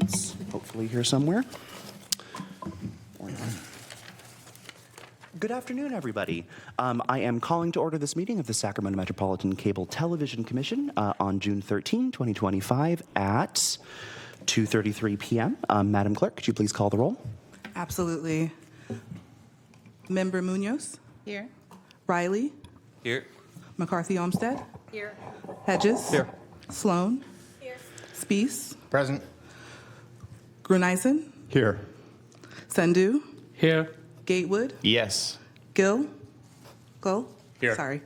It's hopefully here somewhere. Or not. Good afternoon, everybody. I am calling to order this meeting of the Sacramento Metropolitan Cable Television Commission on June 13, 2025 at 2:33 p.m. Madam Clerk, could you please call the roll? Absolutely. Member Munoz? Here. Riley? Here. McCarthy Olmsted? Here. Hedges? Here. Sloan? Here. Spees? Present. Gruneisen? Here. Sandhu? Here. Gatewood? Yes. Gill? Gull? Here. Sorry.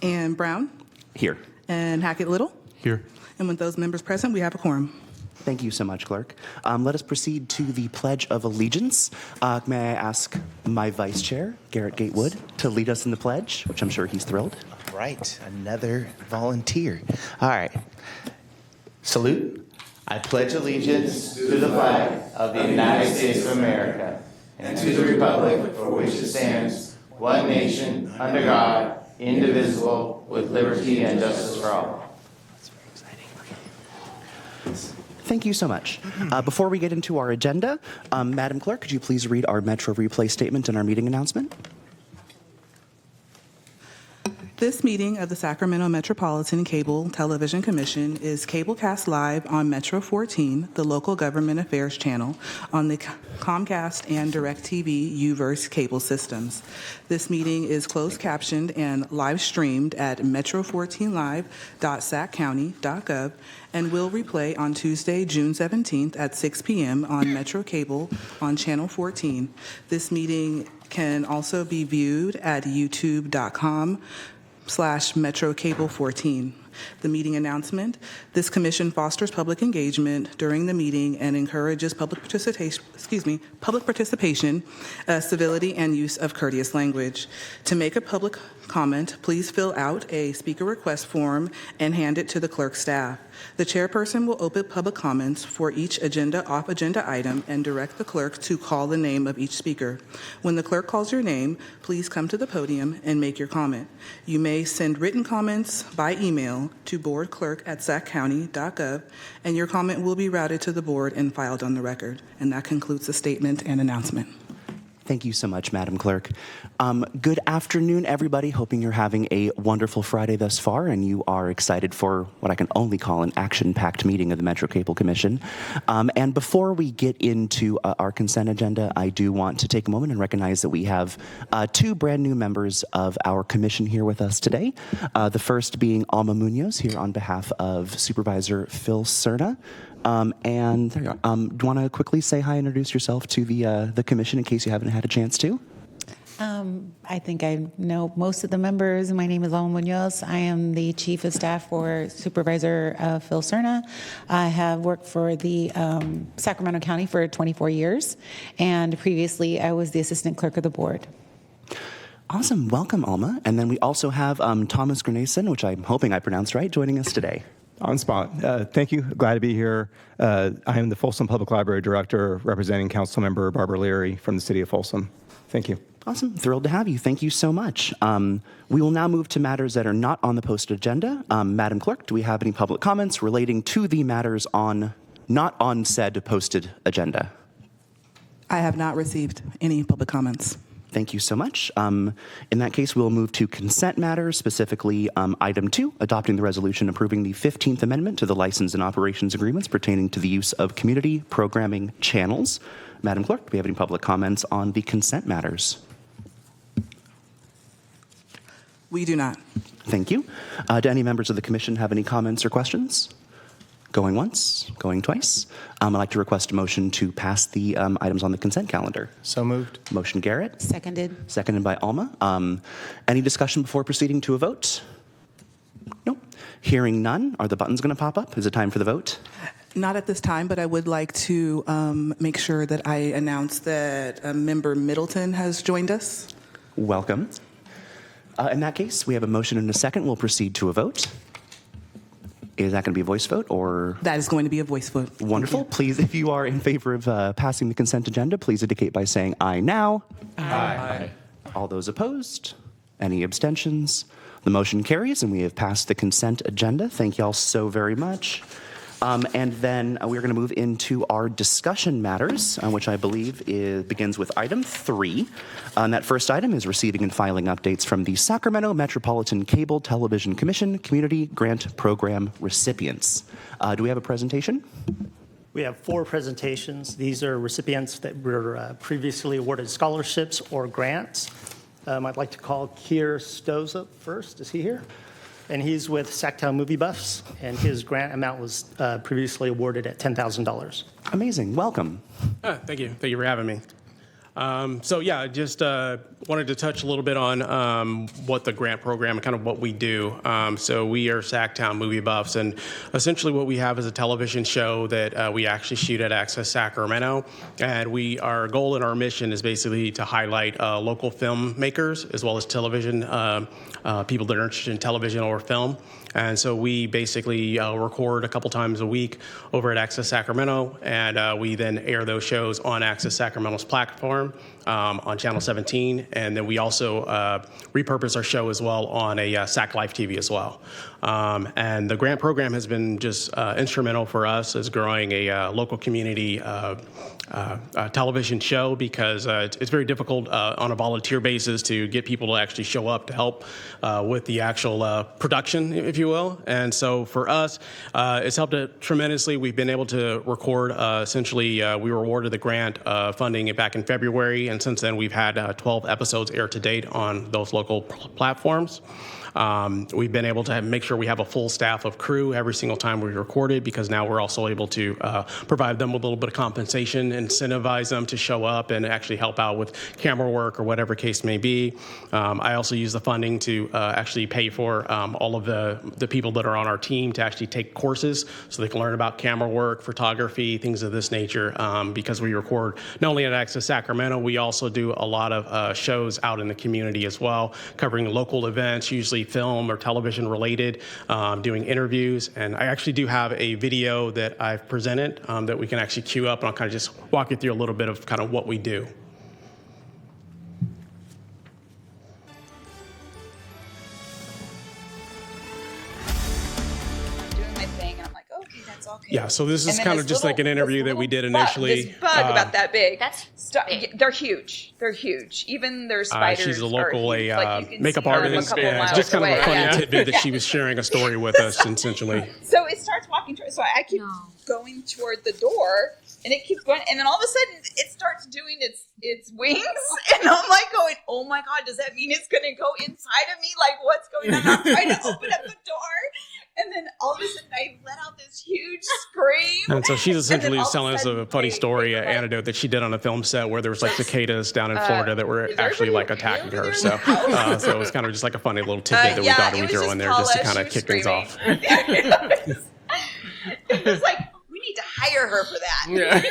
And Brown? Here. And Hackett Little? Here. And with those members present, we have a quorum. Thank you so much, Clerk. Let us proceed to the Pledge of Allegiance. May I ask my Vice Chair, Garrett Gatewood, to lead us in the pledge, which I'm sure he's thrilled. Right, another volunteer. All right. Salute. I pledge allegiance to the flag of the United States of America and to the republic for which it stands, one nation, under God, indivisible, with liberty and justice for all. That's very exciting. Thank you so much. Before we get into our agenda, Madam Clerk, could you please read our Metro Replay statement and our meeting announcement? This meeting of the Sacramento Metropolitan Cable Television Commission is cablecast live on Metro 14, the local government affairs channel, on the Comcast and DirecTV U-verse cable systems. This meeting is closed captioned and live streamed at metro14live.saccounty.gov and will replay on Tuesday, June 17th at 6 p.m. on Metro Cable on Channel 14. This meeting can also be viewed at youtube.com/MetroCable14. The meeting announcement. This commission fosters public engagement during the meeting and encourages public participation, civility, and use of courteous language. To make a public comment, please fill out a speaker request form and hand it to the clerk staff. The chairperson will open public comments for each off-agenda item and direct the clerk to call the name of each speaker. When the clerk calls your name, please come to the podium and make your comment. You may send written comments by email to boardclerk@saccounty.gov, and your comment will be routed to the board and filed on the record. And that concludes the statement and announcement. Thank you so much, Madam Clerk. Good afternoon, everybody. Hoping you're having a wonderful Friday thus far and you are excited for what I can only call an action-packed meeting of the Metro Cable Commission. And before we get into our consent agenda, I do want to take a moment and recognize that we have two brand new members of our commission here with us today. The first being Alma Munoz here on behalf of Supervisor Phil Cerna. And there you are. Do you want to quickly say hi and introduce yourself to the commission in case you haven't had a chance to? I think I know most of the members. My name is Alma Munoz. I am the Chief of Staff for Supervisor Phil Cerna. I have worked for the Sacramento County for 24 years, and previously I was the Assistant Clerk of the Board. Awesome. Welcome, Alma. And then we also have Thomas Gruneisen, which I'm hoping I pronounced right, joining us today. On spot. Thank you. Glad to be here. I am the Folsom Public Library Director representing Councilmember Barbara Leary from the City of Folsom. Thank you. Awesome. Thrilled to have you. Thank you so much. We will now move to matters that are not on the posted agenda. Madam Clerk, do we have any public comments relating to the matters not on said posted agenda? I have not received any public comments. Thank you so much. In that case, we'll move to consent matters, specifically item 2, adopting the resolution approving the 15th Amendment to the License and Operations Agreements pertaining to the use of community programming channels. Madam Clerk, do we have any public comments on the consent matters? We do not. Thank you. Do any members of the commission have any comments or questions? Going once, going twice. I'd like to request a motion to pass the items on the consent calendar. So moved. Motion Garrett. Seconded. Seconded by Alma. Any discussion before proceeding to a vote? Nope. Hearing none. Are the buttons going to pop up? Is it time for the vote? Not at this time, but I would like to make sure that I announce that Member Middleton has joined us. Welcome. In that case, we have a motion and a second. We'll proceed to a vote. Is that going to be a voice vote or? That is going to be a voice vote. Wonderful. Please, if you are in favor of passing the consent agenda, please indicate by saying aye now. Aye. All those opposed? Any abstentions? The motion carries and we have passed the consent agenda. Thank you all so very much. And then we're going to move into our discussion matters, which I believe begins with item 3. And that first item is receiving and filing updates from the Sacramento Metropolitan Cable Television Commission Community Grant Program recipients. Do we have a presentation? We have 4 presentations. These are recipients that were previously awarded scholarships or grants. I'd like to call Keir Stoza up first. Is he here? And he's with Sacktown Movie Buffs, and his grant amount was previously awarded at $10,000. Amazing. Welcome. Thank you. Thank you for having me. Just wanted to touch a little bit on what the grant program and kind of what we do. So we are Sacktown Movie Buffs, and essentially what we have is a television show that we actually shoot at Access Sacramento. And our goal and our mission is basically to highlight local filmmakers as well as television, people that are interested in television or film. And so we basically record a couple times a week over at Access Sacramento, and we then air those shows on Access Sacramento's platform on Channel 17. And then we also repurpose our show as well on a Sac Live TV as well. And the grant program has been just instrumental for us as growing a local community television show, because it's very difficult on a volunteer basis to get people to actually show up to help with the actual production, if you will. And so for us, it's helped it tremendously. We've been able to record, essentially, we were awarded the grant funding back in February, and since then we've had 12 episodes aired to date on those local platforms. We've been able to make sure we have a full staff of crew every single time we recorded, because now we're also able to provide them with a little bit of compensation, incentivize them to show up and actually help out with camera work or whatever case may be. I also use the funding to actually pay for all of the people that are on our team to actually take courses so they can learn about camera work, photography, things of this nature, because we record not only at Access Sacramento, we also do a lot of shows out in the community as well, covering local events, usually film or television related, doing interviews. And I actually do have a video that I've presented that we can actually queue up, and I'll kind of just walk you through a little bit of kind of what we do. Doing my thing, and I'm like, okay, that's okay. Yeah, so this is And then kind of this just like an little- interview this that we did little bug- initially. This bug about that big. That's They're huge. They're huge. Even their spiders. She's a are local huge. Like, you can makeup see them artist, a couple and miles just kind of away. a funny Yeah. tidbit that she was sharing a story with us, essentially. So it starts walking toward. So I keep going toward the door, and it keeps going, and then all of a sudden it starts doing its wings, and I'm like going, oh my god, does that mean it's gonna go inside of me? Like, what's going on? I'm trying to open up the door, and then all of a sudden I let out this huge scream. And so she's essentially all just of a telling us a sudden, funny story, they an were like- anecdote that she did on a film set where there was like cicadas down in Florida that were is actually like everybody attacking okay her. over So, there in the house? so it was kind of just like a funny little tidbit that we thought it we'd was throw in there Paula. just to kind She of was kick things screaming. off. It was like, we need to hire her for that.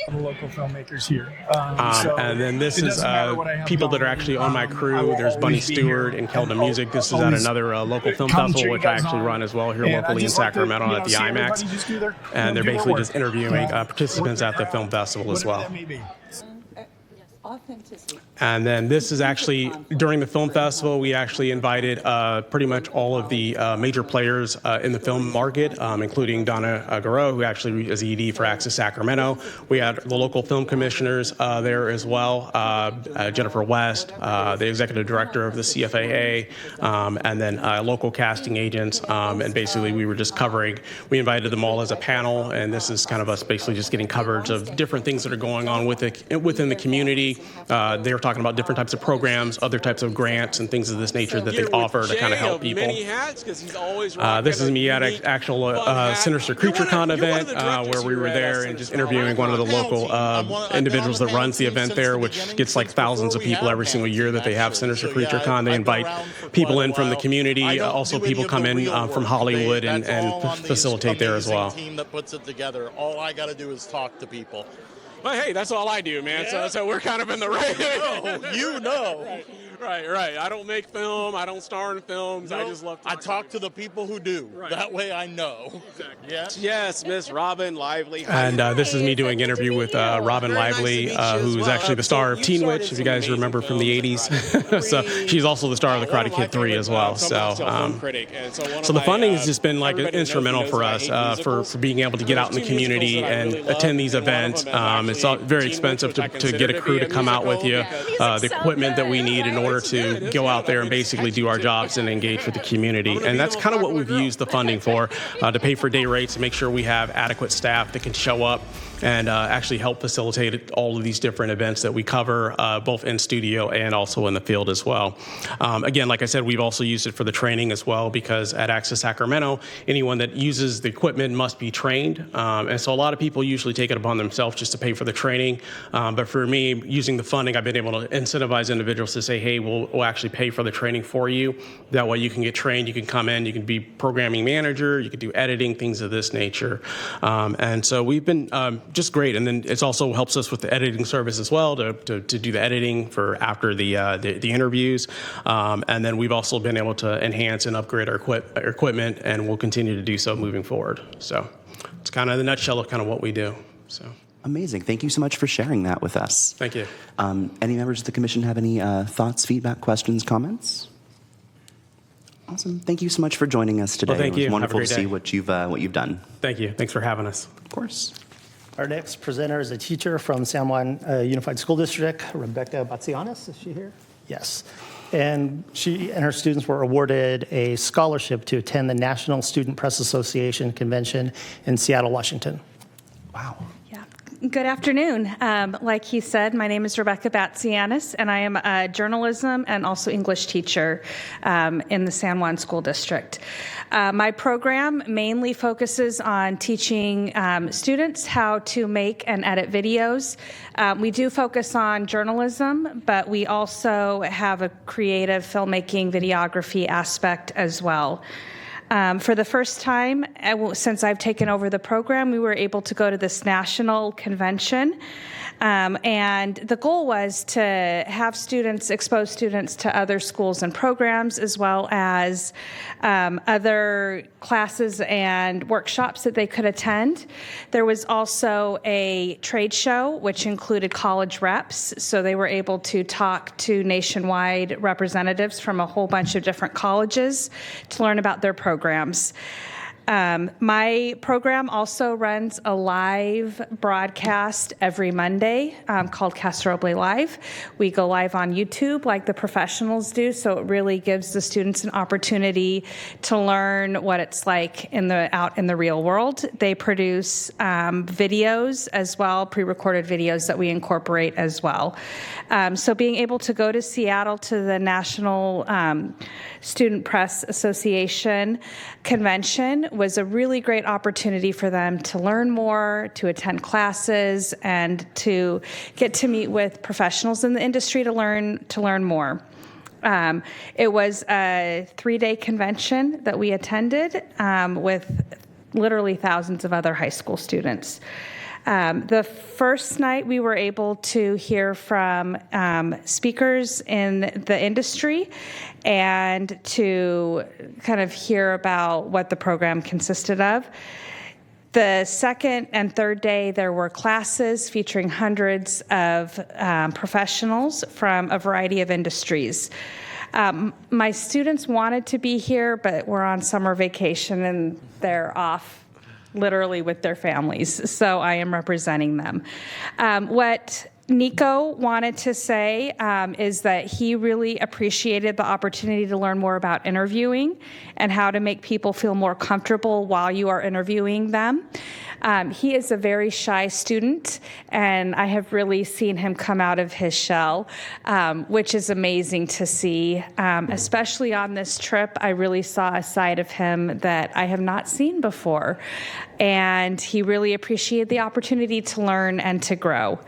The local filmmakers here. And then this it is doesn't matter what I have people that are going. actually on my I crew. will There's Bunny always be Stewart here and Kelda and Music. This is at always another local film come festival, cheer which you I guys actually on. run as well here And I locally in just like to, Sacramento at the see everybody IMAX. just do their- And they're do their basically work. just interviewing Yeah. participants at the film festival as well. Whatever that may be. authenticity. And then this is actually, during the film festival, we actually invited pretty much all of the major players in the film market, including Donna Garreau, who actually is ED for Access Sacramento. We had the local film commissioners there as well, Jennifer West, the executive director of the CFAA, and then local casting agents. And basically we were just covering, we invited them all as a panel, and this is kind of us basically just getting coverage of different things that are going on within the community. They were talking about different types of programs, other types of grants, and things of this nature that they offer to kind of help people. This is me at an actual Sinister Creature Con event where we were there and just interviewing one of the local individuals that runs the event there, which gets like thousands of people every single year that they have Sinister Creature Con. They invite people in from the community. Also, people come in from Hollywood and facilitate there as well. Team that puts it together. All I got to do is talk to people. Well, hey, that's all I do, man. Yeah. So we're kind of in the right. You know. Right. I don't make film. I don't star in films. I just love I talk to the people who do. Right. That way I know. Exactly. Yeah. Yes, Miss Robin Lively. And this is me doing an interview with Robin Lively, who is actually the star of Teen Witch, if you guys remember from the 80s. So she's also the star of The Karate Kid 3 as well. So the funding has just been like instrumental for us for being able to get out in the community and attend these events. It's very expensive to get a crew to come out with you. The equipment that we need in order to go out there and basically do our jobs and engage with the community. And that's kind of what we've used the funding for, to pay for day rates and make sure we have adequate staff that can show up and actually help facilitate all of these different events that we cover, both in studio and also in the field as well. Again, like I said, we've also used it for the training as well, because at Access Sacramento, anyone that uses the equipment must be trained. And so a lot of people usually take it upon themselves just to pay for the training. But for me, using the funding, I've been able to incentivize individuals to say, hey, we'll actually pay for the training for you. That way you can get trained, you can come in, you can be programming manager, you can do editing, things of this nature. And so we've been just great. And then it also helps us with the editing service as well to do the editing for after the interviews. And then we've also been able to enhance and upgrade our equipment, and we'll continue to do so moving forward. So it's kind of the nutshell of kind of what we do. So. Amazing. Thank you so much for sharing that with us. Thank you. Any members of the commission have any thoughts, feedback, questions, comments? Awesome. Thank you so much for joining us today. Well, thank you. It was wonderful to Have a see great what you've done. Thank you. Thanks for having us. Of course. Our next presenter is a teacher from San Juan Unified School District, Rebecca Batsianis. Is she here? Yes. And she and her students were awarded a scholarship to attend the National Student Press Association convention in Seattle, Washington. Wow. Good afternoon. Like he said, my name is Rebecca Batsianis, and I am a journalism and also English teacher in the San Juan School District. My program mainly focuses on teaching students how to make and edit videos. We do focus on journalism, but we also have a creative filmmaking videography aspect as well. For the first time since I've taken over the program, we were able to go to this national convention. And the goal was to have students, expose students to other schools and programs, as well as other classes and workshops that they could attend. There was also a trade show, which included college reps, so they were able to talk to nationwide representatives from a whole bunch of different colleges to learn about their programs. My program also runs a live broadcast every Monday called Castro Roble Live. We go live on YouTube like the professionals do, so it really gives the students an opportunity to learn what it's like out in the real world. They produce videos as well, pre-recorded videos that we incorporate as well. So being able to go to Seattle to the National Student Press Association convention was a really great opportunity for them to learn more, to attend classes, and to get to meet with professionals in the industry to learn more. It was a 3-day convention that we attended with literally thousands of other high school students. The first night we were able to hear from speakers in the industry and to kind of hear about what the program consisted of. The second and third day, there were classes featuring hundreds of professionals from a variety of industries. My students wanted to be here, but were on summer vacation and they're off literally with their families, so I am representing them. What Nico wanted to say is that he really appreciated the opportunity to learn more about interviewing and how to make people feel more comfortable while you are interviewing them. He is a very shy student, and I have really seen him come out of his shell, which is amazing to see. Especially on this trip, I really saw a side of him that I have not seen before, and he really appreciated the opportunity to learn and to grow.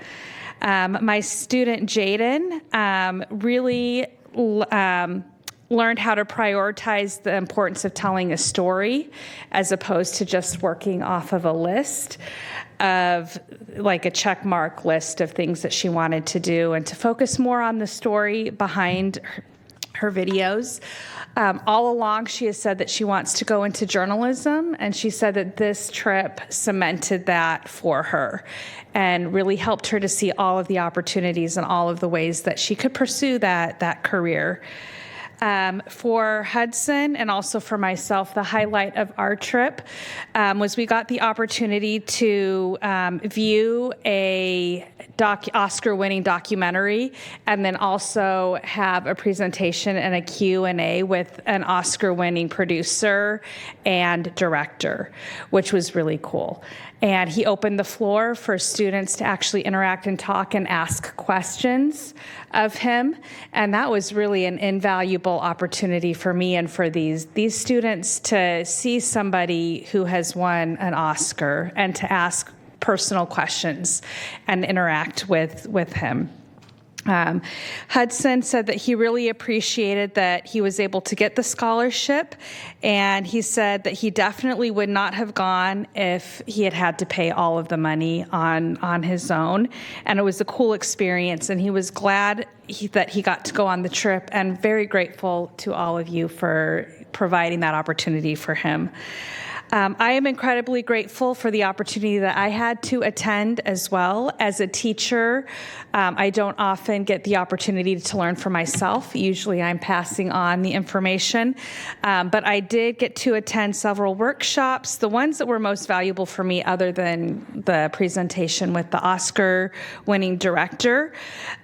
My student, Jaden, really learned how to prioritize the importance of telling a story as opposed to just working off of a list. of like a check mark list of things that she wanted to do and to focus more on the story behind her videos. All along, she has said that she wants to go into journalism, and she said that this trip cemented that for her and really helped her to see all of the opportunities and all of the ways that she could pursue that career. For Hudson and also for myself, the highlight of our trip was we got the opportunity to view a Oscar-winning documentary and then also have a presentation and a Q&A with an Oscar-winning producer and director, which was really cool. And he opened the floor for students to actually interact and talk and ask questions of him. And that was really an invaluable opportunity for me and for these students to see somebody who has won an Oscar and to ask personal questions and interact with him. Hudson said that he really appreciated that he was able to get the scholarship, and he said that he definitely would not have gone if he had to pay all of the money on his own. And it was a cool experience, and he was glad that he got to go on the trip, and very grateful to all of you for providing that opportunity for him. I am incredibly grateful for the opportunity that I had to attend as well. As a teacher, I don't often get the opportunity to learn for myself. Usually I'm passing on the information, but I did get to attend several workshops. The ones that were most valuable for me, other than the presentation with the Oscar-winning director,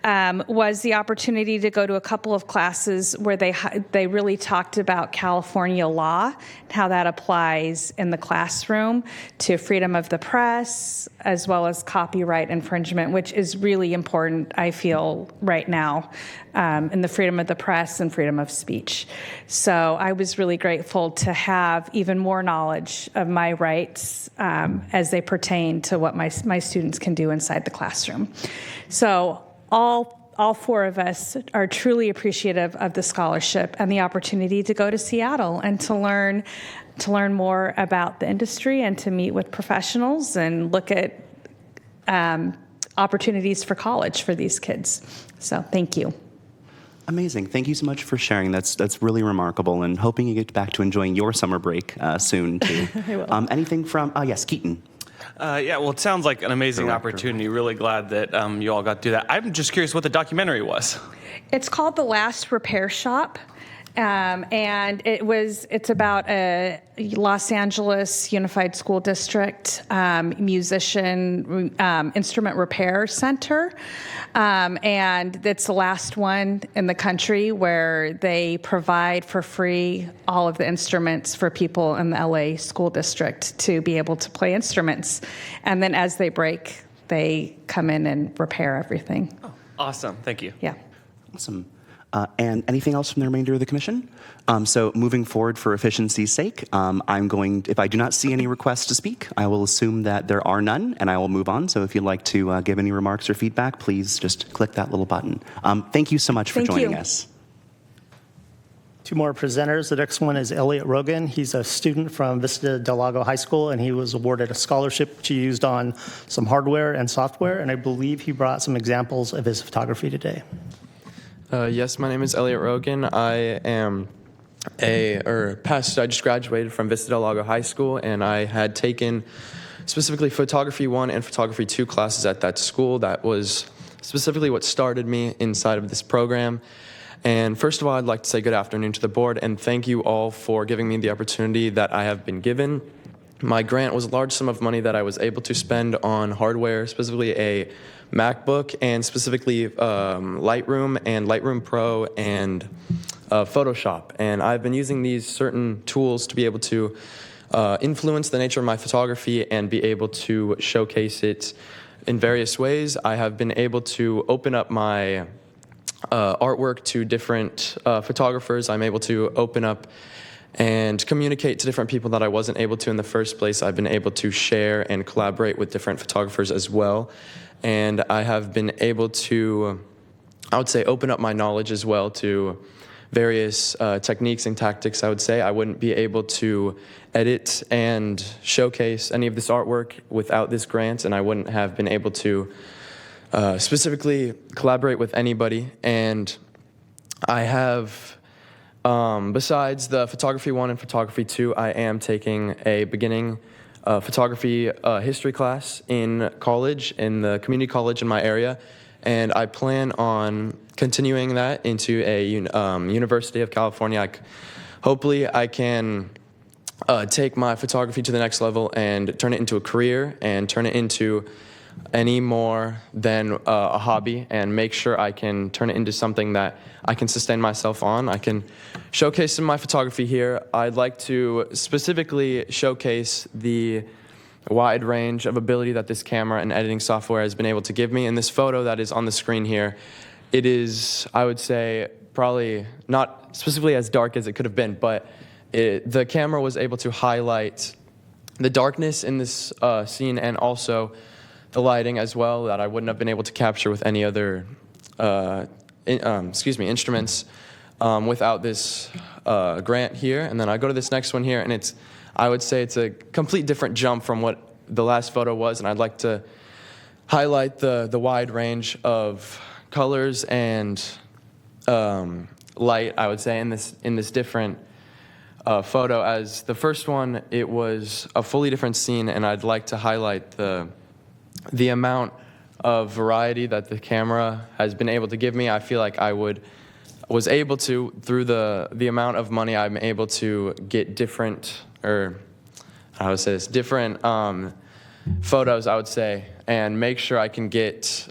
was the opportunity to go to a couple of classes where they really talked about California law and how that applies in the classroom to freedom of the press, as well as copyright infringement, which is really important, I feel, right now, in the freedom of the press and freedom of speech. So I was really grateful to have even more knowledge of my rights as they pertain to what my students can do inside the classroom. So all four of us are truly appreciative of the scholarship and the opportunity to go to Seattle and to learn more about the industry and to meet with professionals and look at opportunities for college for these kids. So thank you. Amazing. Thank you so much for sharing. That's really remarkable, and hoping you get back to enjoying your summer break soon, too. I will. Anything from, yes, Keaton. Yeah, well, it sounds like an amazing opportunity. Really glad that you all got to do that. I'm just curious what the documentary was. It's called The Last Repair Shop. And it's about a Los Angeles Unified School District musician instrument repair center. And it's the last one in the country where they provide for free all of the instruments for people in the LA school district to be able to play instruments. And then as they break, they come in and repair everything. Oh, awesome. Thank you. Yeah. Awesome. And anything else from the remainder of the commission? So moving forward for efficiency's sake, if I do not see any requests to speak, I will assume that there are none, and I will move on. So if you'd like to give any remarks or feedback, please just click that little button. Thank you so much for joining us. Two more presenters. The next one is Elliot Rogan. He's a student from Vista Del Lago High School, and he was awarded a scholarship which he used on some hardware and software, and I believe he brought some examples of his photography today. Yes, my name is Elliot Rogan. I am I just graduated from Vista Del Lago High School, and I had taken specifically Photography 1 and Photography 2 classes at that school. That was specifically what started me inside of this program. And first of all, I'd like to say good afternoon to the board, and thank you all for giving me the opportunity that I have been given. My grant was a large sum of money that I was able to spend on hardware, specifically a MacBook, and specifically Lightroom and Lightroom Pro and Photoshop. And I've been using these certain tools to be able to influence the nature of my photography and be able to showcase it in various ways. I have been able to open up my artwork to different photographers. I'm able to open up and communicate to different people that I wasn't able to in the first place. I've been able to share and collaborate with different photographers as well. And I have been able to, I would say, open up my knowledge as well to various techniques and tactics, I would say. I wouldn't be able to edit and showcase any of this artwork without this grant, and I wouldn't have been able to specifically collaborate with anybody. And I have, besides the Photography 1 and Photography 2, I am taking a beginning photography history class in college, in the community college in my area, and I plan on continuing that into a University of California. Hopefully I can take my photography to the next level and turn it into a career and turn it into any more than a hobby, and make sure I can turn it into something that I can sustain myself on. I can showcase some of my photography here. I'd like to specifically showcase the wide range of ability that this camera and editing software has been able to give me. In this photo that is on the screen here, it is, I would say, probably not specifically as dark as it could have been, but the camera was able to highlight the darkness in this scene, and also the lighting as well, that I wouldn't have been able to capture with any other instruments without this grant here. And then I go to this next one here, and I would say it's a complete different jump from what the last photo was, and I'd like to highlight the wide range of colors and light, I would say, in this different photo. As the first one, it was a fully different scene, and I'd like to highlight the amount of variety that the camera has been able to give me. I feel like I was able to, through the amount of money I'm able to get different photos, I would say, and make sure I can get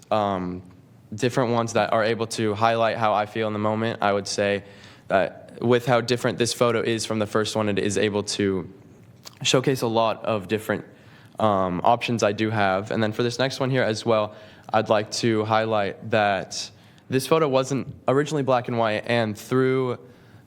different ones that are able to highlight how I feel in the moment. I would say that with how different this photo is from the first one, it is able to showcase a lot of different options I do have. And then for this next one here as well, I'd like to highlight that this photo wasn't originally black and white, and through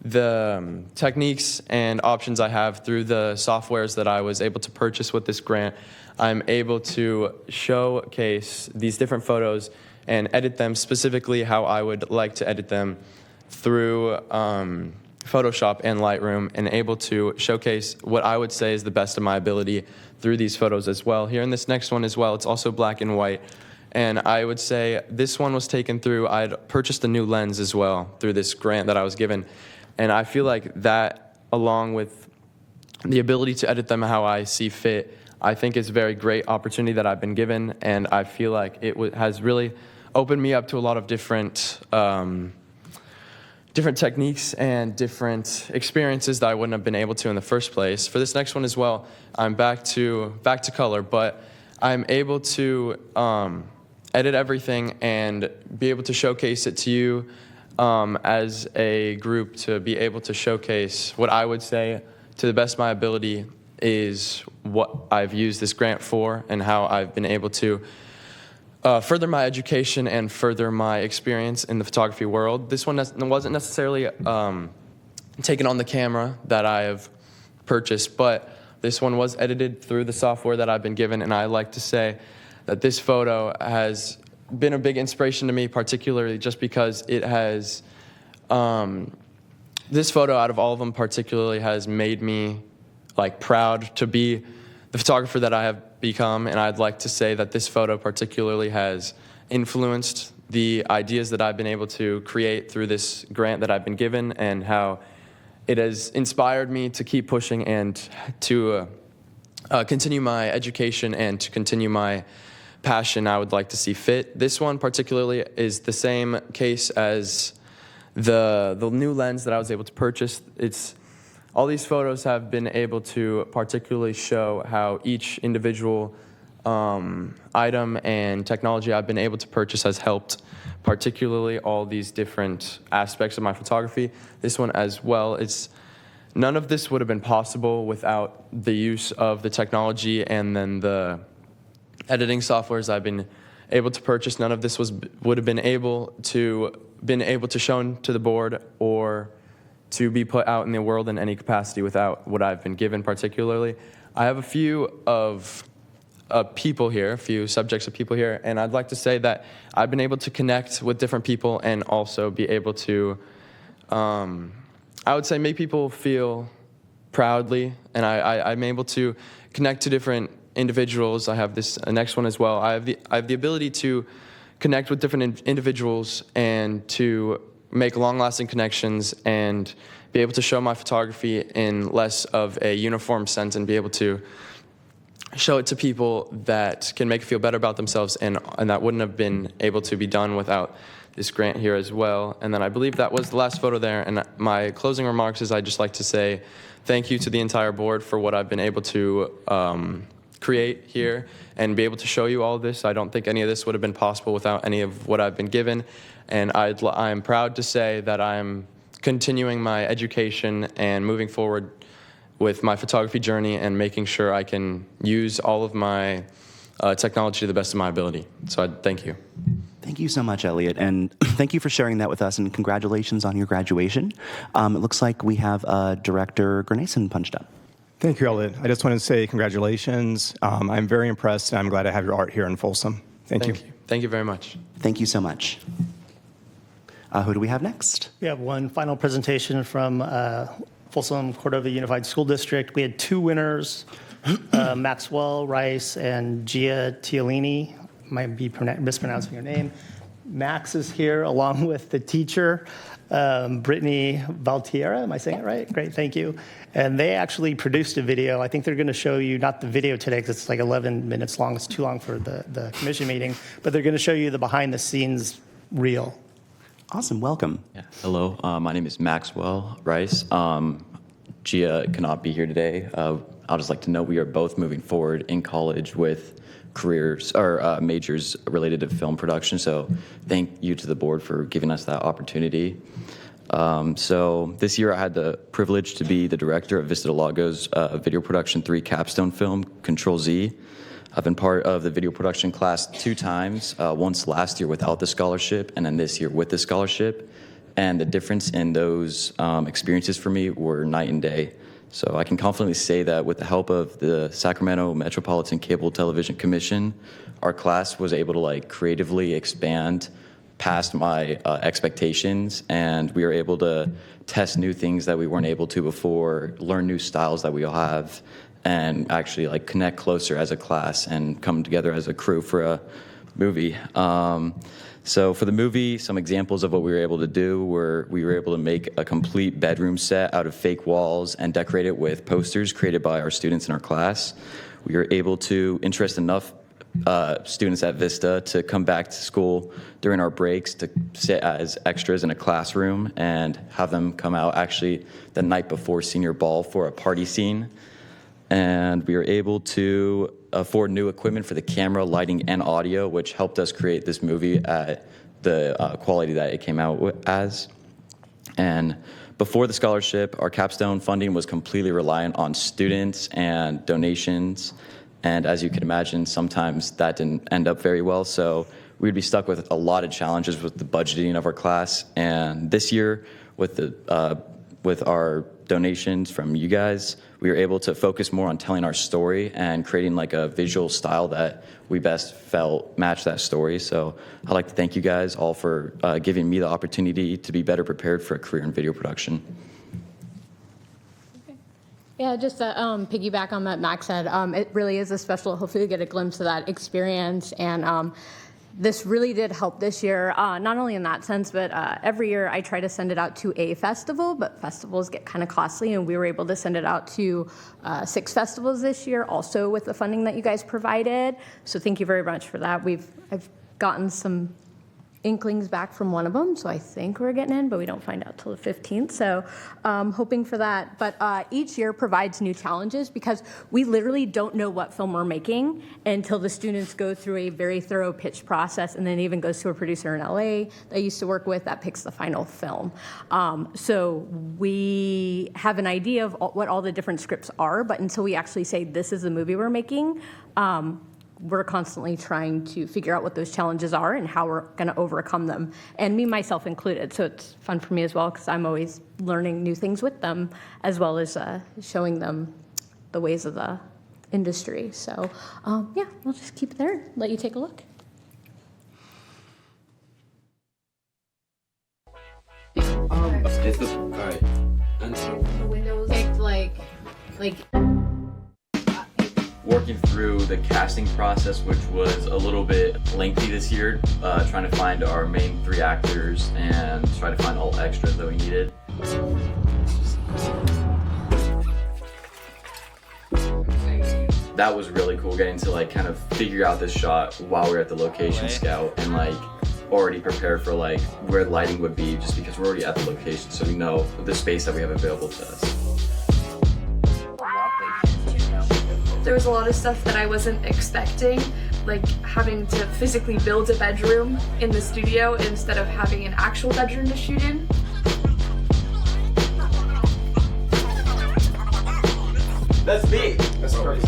the techniques and options I have through the softwares that I was able to purchase with this grant, I'm able to showcase these different photos and edit them specifically how I would like to edit them through Photoshop and Lightroom, and able to showcase what I would say is the best of my ability through these photos as well. Here in this next one as well, it's also black and white, and I would say this one was taken through, I'd purchased a new lens as well through this grant that I was given, and I feel like that, along with the ability to edit them how I see fit, I think is a very great opportunity that I've been given, and I feel like it has really opened me up to a lot of different techniques and different experiences that I wouldn't have been able to in the first place. For this next one as well, I'm back to color, but I'm able to edit everything and be able to showcase it to you as a group, to be able to showcase what I would say to the best of my ability is what I've used this grant for, and how I've been able to further my education and further my experience in the photography world. This one wasn't necessarily taken on the camera that I have purchased, but this one was edited through the software that I've been given, and I like to say that this photo has been a big inspiration to me, particularly just because it has, this photo out of all of them particularly has made me proud to be the photographer that I have become, and I'd like to say that this photo particularly has influenced the ideas that I've been able to create through this grant that I've been given, and how it has inspired me to keep pushing and to continue my education and to continue my passion I would like to see fit. This one particularly is the same case as the new lens that I was able to purchase. All these photos have been able to particularly show how each individual item and technology I've been able to purchase has helped, particularly all these different aspects of my photography. This one as well, none of this would have been possible without the use of the technology and then the editing softwares I've been able to purchase. None of this would have been able to shown to the board or to be put out in the world in any capacity without what I've been given particularly. I have a few subjects of people here, and I'd like to say that I've been able to connect with different people and also be able to I would say make people feel proudly, and I'm able to connect to different individuals. I have this next one as well. I have the ability to connect with different individuals and to make long-lasting connections and be able to show my photography in less of a uniform sense and be able to show it to people that can make feel better about themselves, and that wouldn't have been able to be done without this grant here as well. And then I believe that was the last photo there. And my closing remarks is I'd just like to say thank you to the entire board for what I've been able to create here and be able to show you all of this. I don't think any of this would have been possible without any of what I've been given. And I'm proud to say that I'm continuing my education and moving forward with my photography journey and making sure I can use all of my technology to the best of my ability. So I thank you. Thank you so much, Elliot, and thank you for sharing that with us, and congratulations on your graduation. It looks like we have Director Grenason punched up. Thank you, Elliot. I just wanted to say congratulations. I'm very impressed, and I'm glad to have your art here in Folsom. Thank you. Thank you very much. Thank you so much. Who do we have next? We have one final presentation from Folsom Cordova Unified School District. We had two winners, Maxwell Rice and Gia Tiolini. Might be mispronouncing your name. Max is here along with the teacher, Brittany Valtiera. Am I saying it right? Great, thank you. And they actually produced a video. I think they're going to show you, not the video today because it's like 11 minutes long. It's too long for the commission meeting. But they're going to show you the behind the scenes reel. Awesome, welcome. Yeah. Hello, my name is Maxwell Rice. Gia cannot be here today. I'll just like to note we are both moving forward in college with careers or majors related to film production. So thank you to the board for giving us that opportunity. So this year I had the privilege to be the director of Vista Del Lago's Video Production 3 capstone film, Control Z. I've been part of the video production class 2 times, once last year without the scholarship and then this year with the scholarship. And the difference in those experiences for me were night and day. So I can confidently say that with the help of the Sacramento Metropolitan Cable Television Commission, our class was able to creatively expand past my expectations, and we were able to test new things that we weren't able to before, learn new styles that we all have, and actually connect closer as a class and come together as a crew for a movie. So for the movie, some examples of what we were able to do were we were able to make a complete bedroom set out of fake walls and decorate it with posters created by our students in our class. We were able to interest enough students at Vista to come back to school during our breaks to sit as extras in a classroom and have them come out actually the night before senior ball for a party scene. And we were able to afford new equipment for the camera, lighting, and audio, which helped us create this movie at the quality that it came out as. And before the scholarship, our capstone funding was completely reliant on students and donations. And as you can imagine, sometimes that didn't end up very well. So we'd be stuck with a lot of challenges with the budgeting of our class. And this year, with our donations from you guys, we were able to focus more on telling our story and creating a visual style that we best felt matched that story. So I'd like to thank you guys all for giving me the opportunity to be better prepared for a career in video production. Yeah, just to piggyback on that Max said, it really is a special, hopefully you get a glimpse of that experience. And this really did help this year, not only in that sense, but every year I try to send it out to a festival, but festivals get kind of costly, and we were able to send it out to 6 festivals this year, also with the funding that you guys provided. So thank you very much for that. I've gotten some inklings back from one of them, so I think we're getting in, but we don't find out till the 15th, so hoping for that. But each year provides new challenges because we literally don't know what film we're making until the students go through a very thorough pitch process, and then even goes to a producer in LA that I used to work with that picks the final film. So we have an idea of what all the different scripts are, but until we actually say this is the movie we're making, we're constantly trying to figure out what those challenges are and how we're going to overcome them, and me, myself included. So it's fun for me as well because I'm always learning new things with them, as well as showing them the ways of the industry. So yeah, we'll just keep it there, let you take a look. It's the, all right. The windows picked like Working through the casting process, which was a little bit lengthy this year, trying to find our main 3 actors and try to find all extras that we needed. That was really cool, getting to like kind of figure out this shot while we were at the location scout and like already prepare for like where the lighting would be, just because we're already at the location, so we know the space that we have available to us. There was a lot of stuff that I wasn't expecting, like having to physically build a bedroom in the studio instead of having an actual bedroom to shoot in. That's me. That's perfect.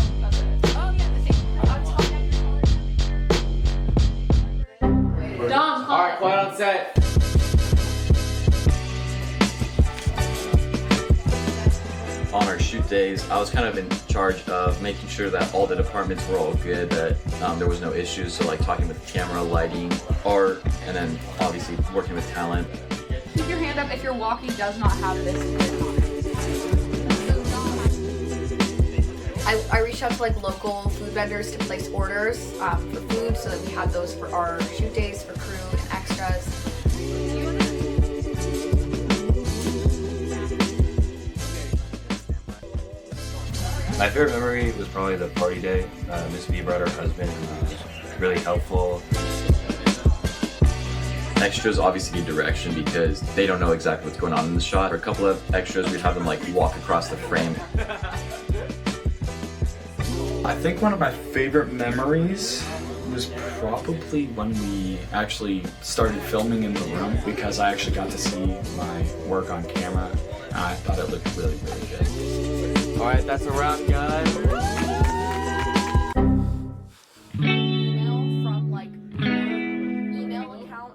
Dom, all right, quiet on set. On our shoot days, I was kind of in charge of making sure that all the departments were all good, that there was no issues. So like talking with camera, lighting, art, and then obviously working with talent. Keep your hand up if your walkie does not have this. I reached out to like local food vendors to place orders for food so that we had those for our shoot days for crew and extras. My favorite memory was probably the party day. Miss V brought her husband, and was really helpful. Extras obviously need direction because they don't know exactly what's going on in the shot. For a couple of extras, we'd have them like walk across the frame. I think one of my favorite memories was probably when we actually started filming in the room, because I actually got to see my work on camera, and I thought it looked really, really good. All right, that's a wrap, guys.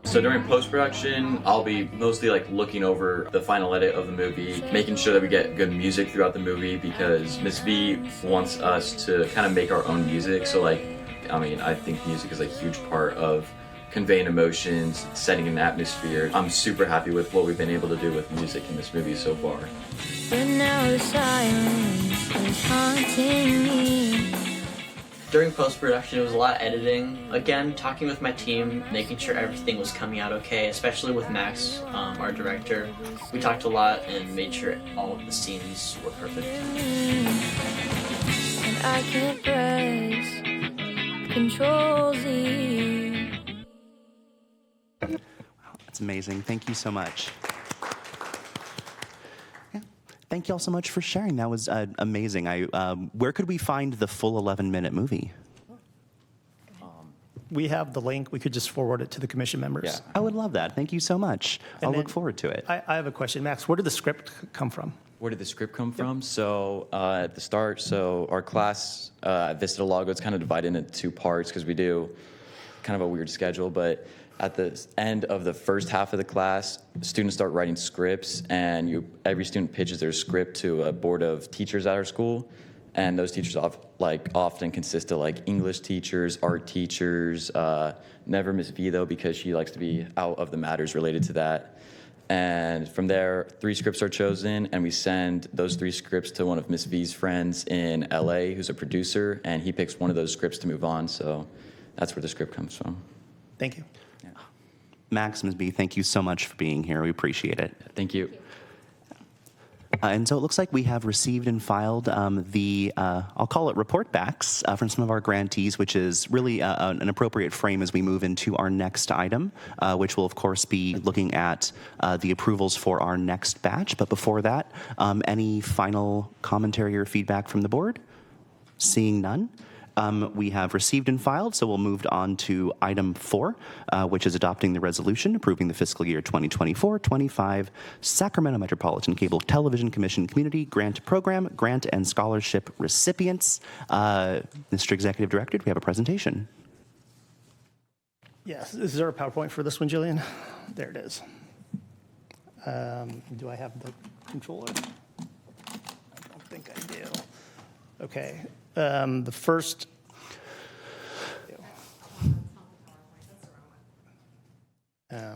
So during post-production, I'll be mostly like looking over the final edit of the movie, making sure that we get good music throughout the movie, because Miss V wants us to kind of make our own music. So like, I mean, I think music is a huge part of conveying emotions, setting an atmosphere. I'm super happy with what we've been able to do with music in this movie so far. But now the silence is haunting me. During post-production, it was a lot of editing. Again, talking with my team, making sure everything was coming out okay, especially with Max, our director. We talked a lot and made sure all of the scenes were perfect. And I can't press Control Z. Wow, that's amazing. Thank you so much. Thank you all so much for sharing. That was amazing. Where could we find the full 11-minute movie? We have the link. We could just forward it to the commission members. Yeah, I would love that. Thank you so much. I'll look forward to it. I have a question. Max, where did the script come from? Where did the script come from? So at the start, so our class at Vista Del Lago, it's kind of divided into 2 parts because we do kind of a weird schedule, but at the end of the first half of the class, students start writing scripts, and every student pitches their script to a board of teachers at our school, and those teachers often consist of like English teachers, art teachers, never Miss V though, because she likes to be out of the matters related to that. And from there, 3 scripts are chosen, and we send those 3 scripts to one of Miss V's friends in LA, who's a producer, and he picks one of those scripts to move on. So that's where the script comes from. Thank you. Max, Ms. B, thank you so much for being here. We appreciate it. Thank you. And so it looks like we have received and filed I'll call it report backs from some of our grantees, which is really an appropriate frame as we move into our next item, which will, of course, be looking at the approvals for our next batch. But before that, any final commentary or feedback from the board? Seeing none. We have received and filed, so we'll move on to item 4, which is adopting the resolution approving the fiscal year 2024-25 Sacramento Metropolitan Cable Television Commission Community Grant Program, Grant and Scholarship Recipients. Mr. Executive Director, do we have a presentation? Yes, is there a PowerPoint for this one, Jillian? There it is. Do I have the controller? I don't think I do. Okay. The first.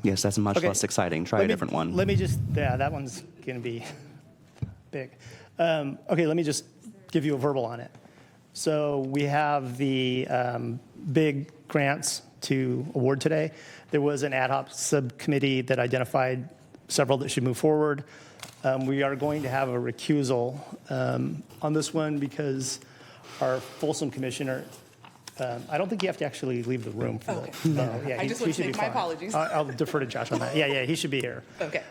Yes, that's much Okay. less exciting. Try a different one. Let me just, yeah, that one's going to be big. Okay, let me just give you a verbal on it. So we have the big grants to award today. There was an ad hoc subcommittee that identified several that should move forward. We are going to have a recusal on this one because our Folsom commissioner, I don't think you have to actually leave the room for Okay. the, yeah, I just he want to should be make my fine. apologies. I'll defer to Josh on that. Yeah, he should be here. Okay.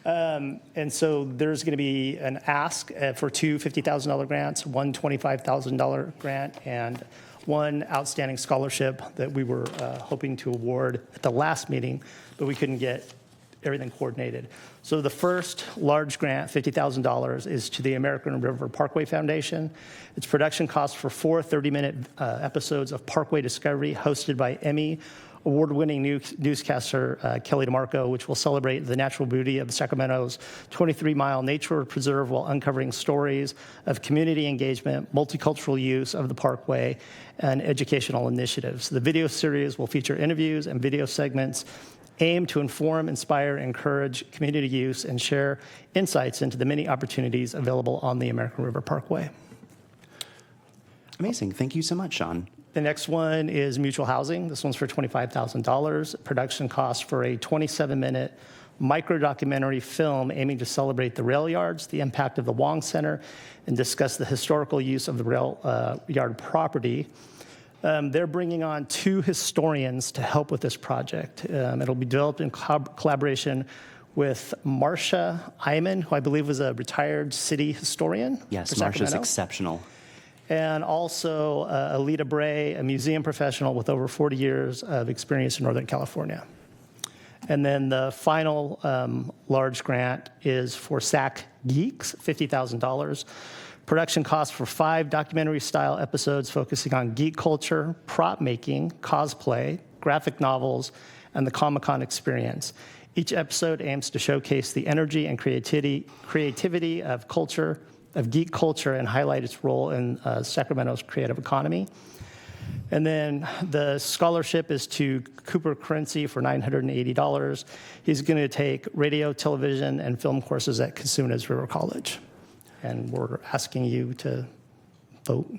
And so there's going to be an ask for two $50,000 grants, one $25,000 grant, and one outstanding scholarship that we were hoping to award at the last meeting, but we couldn't get everything coordinated. So the first large grant, $50,000, is to the American River Parkway Foundation. Its production costs for 4 30-minute episodes of Parkway Discovery hosted by Emmy award-winning newscaster Kelly DeMarco, which will celebrate the natural beauty of Sacramento's 23-mile nature preserve while uncovering stories of community engagement, multicultural use of the parkway, and educational initiatives. The video series will feature interviews and video segments aimed to inform, inspire, encourage community use, and share insights into the many opportunities available on the American River Parkway. Amazing. Thank you so much, Sean. The next one is mutual housing. This one's for $25,000. Production cost for a 27-minute micro-documentary film aiming to celebrate the rail yards, the impact of the Wong Center, and discuss the historical use of the rail yard property. They're bringing on 2 historians to help with this project. It'll be developed in collaboration with Marcia Iman, who I believe was a retired city historian. Yes, for Marcia's Sacramento. exceptional. And also Alita Bray, a museum professional with over 40 years of experience in Northern California. And then the final large grant is for SAC Geeks, $50,000. Production costs for 5 documentary-style episodes focusing on geek culture, prop making, cosplay, graphic novels, and the Comic-Con experience. Each episode aims to showcase the energy and creativity of geek culture and highlight its role in Sacramento's creative economy. And then the scholarship is to Cooper Currency for $980. He's going to take radio, television, and film courses at Casunas River College. And we're asking you to vote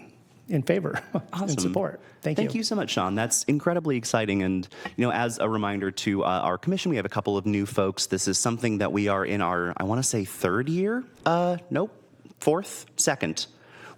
in favor and support. Thank you. Thank you so much, Sean. That's incredibly exciting. And, as a reminder to our commission, we have a couple of new folks. This is something that we are in our, I want to say, 3rd year? Nope. 4th? 2nd.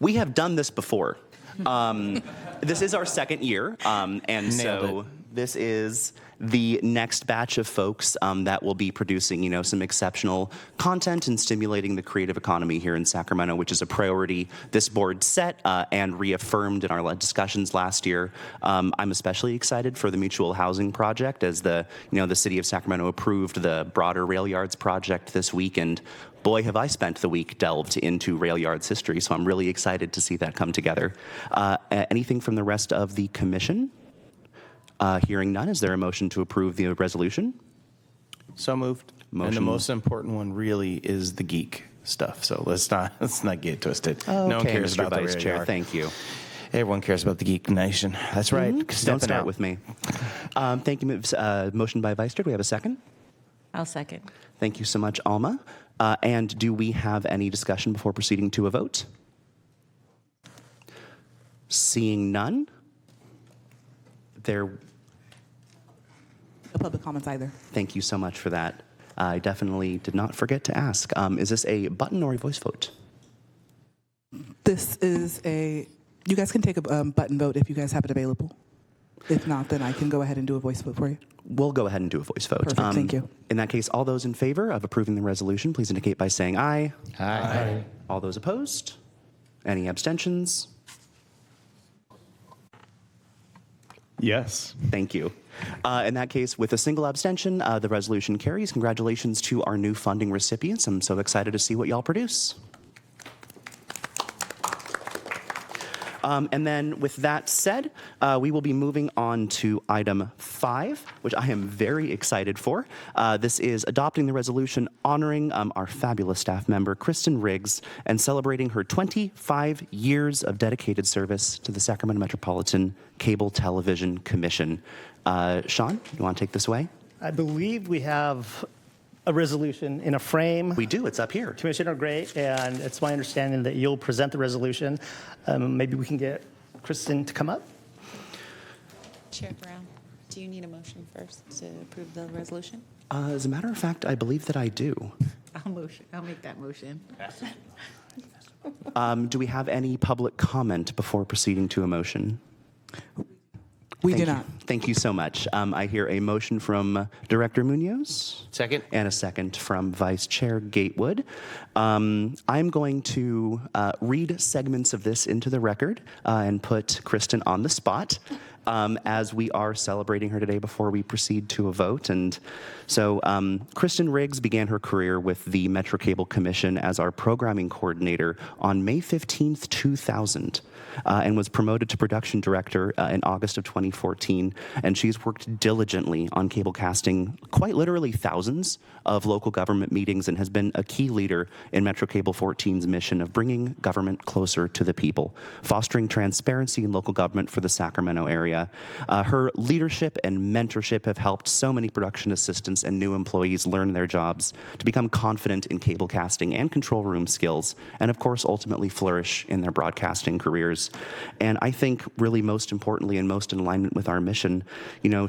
We have done this before. This is our 2nd year, and so this is the next batch of folks that will be producing, some exceptional content and stimulating the creative economy here in Sacramento, which is a priority this board set and reaffirmed in our discussions last year. I'm especially excited for the mutual housing project as the city of Sacramento approved the broader rail yards project this week, and boy, have I spent the week delved into rail yards history, so I'm really excited to see that come together. Anything from the rest of the commission? Hearing none, is there a motion to approve the resolution? So moved. Motion. And the most important one really is the geek stuff. So let's not get twisted. Okay, no one cares Mr. about Vice the Chair, radar. thank you. Everyone cares about the geek nation. That's right. Don't Stepping start out. with me. Thank you. Motion by Vice Chair. Do we have a second? I'll second. Thank you so much, Alma. And do we have any discussion before proceeding to a vote? Seeing none, No public comments either. Thank you so much for that. I definitely did not forget to ask. Is this a button or a voice vote? This is you guys can take a button vote if you guys have it available. If not, then I can go ahead and do a voice vote for you. We'll go ahead and do a voice vote. Perfect, thank you. In that case, all those in favor of approving the resolution, please indicate by saying aye. Aye. All those opposed? Any abstentions? Yes. Thank you. In that case, with a single abstention, the resolution carries. Congratulations to our new funding recipients. I'm so excited to see what y'all produce. And then with that said, we will be moving on to item 5, which I am very excited for. This is adopting the resolution honoring our fabulous staff member, Kristen Riggs, and celebrating her 25 years of dedicated service to the Sacramento Metropolitan Cable Television Commission. Sean, you want to take this away? I believe we have a resolution in a frame. We do. It's up here. Commissioner Gray, and it's my understanding that you'll present the resolution. Maybe we can get Kristen to come up. Chair Brown, do you need a motion first to approve the resolution? As a matter of fact, I believe that I do. I'll make that motion. Do we have any public comment before proceeding to a motion? We do not. Thank you so much. I hear a motion from Director Munoz. Second. And a second from Vice Chair Gatewood. I'm going to read segments of this into the record and put Kristen on the spot as we are celebrating her today before we proceed to a vote. And so Kristen Riggs began her career with the Metro Cable Commission as our programming coordinator on May 15th, 2000. And was promoted to production director in August of 2014. And she's worked diligently on cable casting, quite literally thousands of local government meetings, and has been a key leader in Metro Cable 14's mission of bringing government closer to the people, fostering transparency in local government for the Sacramento area. Her leadership and mentorship have helped so many production assistants and new employees learn their jobs to become confident in cable casting and control room skills, and of course, ultimately flourish in their broadcasting careers. And I think really most importantly and most in alignment with our mission,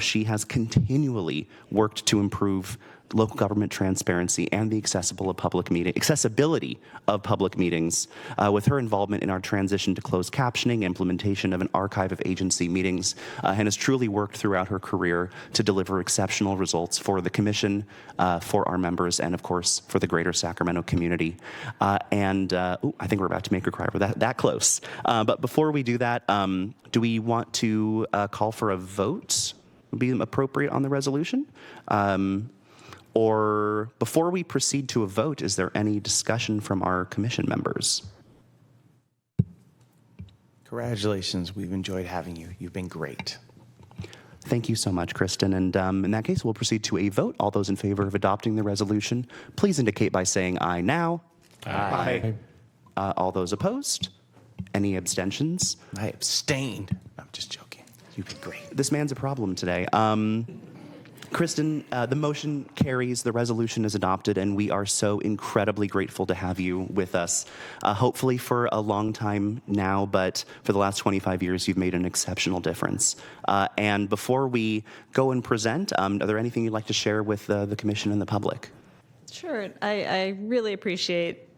she has continually worked to improve local government transparency and the accessibility of public meetings with her involvement in our transition to closed captioning, implementation of an archive of agency meetings, and has truly worked throughout her career to deliver exceptional results for the commission, for our members, and of course for the greater Sacramento community. I think we're about to make her cry. We're that close. But before we do that, do we want to call for a vote? Would be appropriate on the resolution? Or before we proceed to a vote, is there any discussion from our commission members? Congratulations. We've enjoyed having you. You've been great. Thank you so much, Kristen. And in that case, we'll proceed to a vote. All those in favor of adopting the resolution, please indicate by saying aye now. Aye. All those opposed? Any abstentions? I abstained. I'm just joking. You've been great. This man's a problem today. Kristen, the motion carries, the resolution is adopted, and we are so incredibly grateful to have you with us. Hopefully for a long time now, but for the last 25 years, you've made an exceptional difference. And before we go and present, are there anything you'd like to share with the commission and the public? Sure. I really appreciate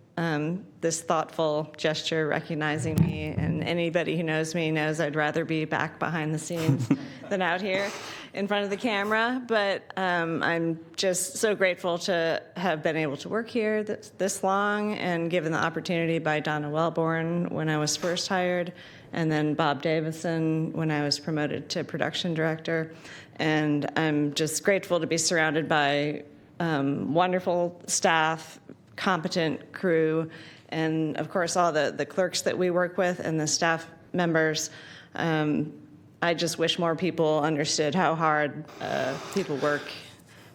this thoughtful gesture recognizing me, and anybody who knows me knows I'd rather be back behind the scenes than out here in front of the camera. But I'm just so grateful to have been able to work here this long, and given the opportunity by Donna Wellborn when I was first hired, and then Bob Davison when I was promoted to production director. And I'm just grateful to be surrounded by wonderful staff, competent crew, and of course all the clerks that we work with and the staff members. I just wish more people understood how hard people work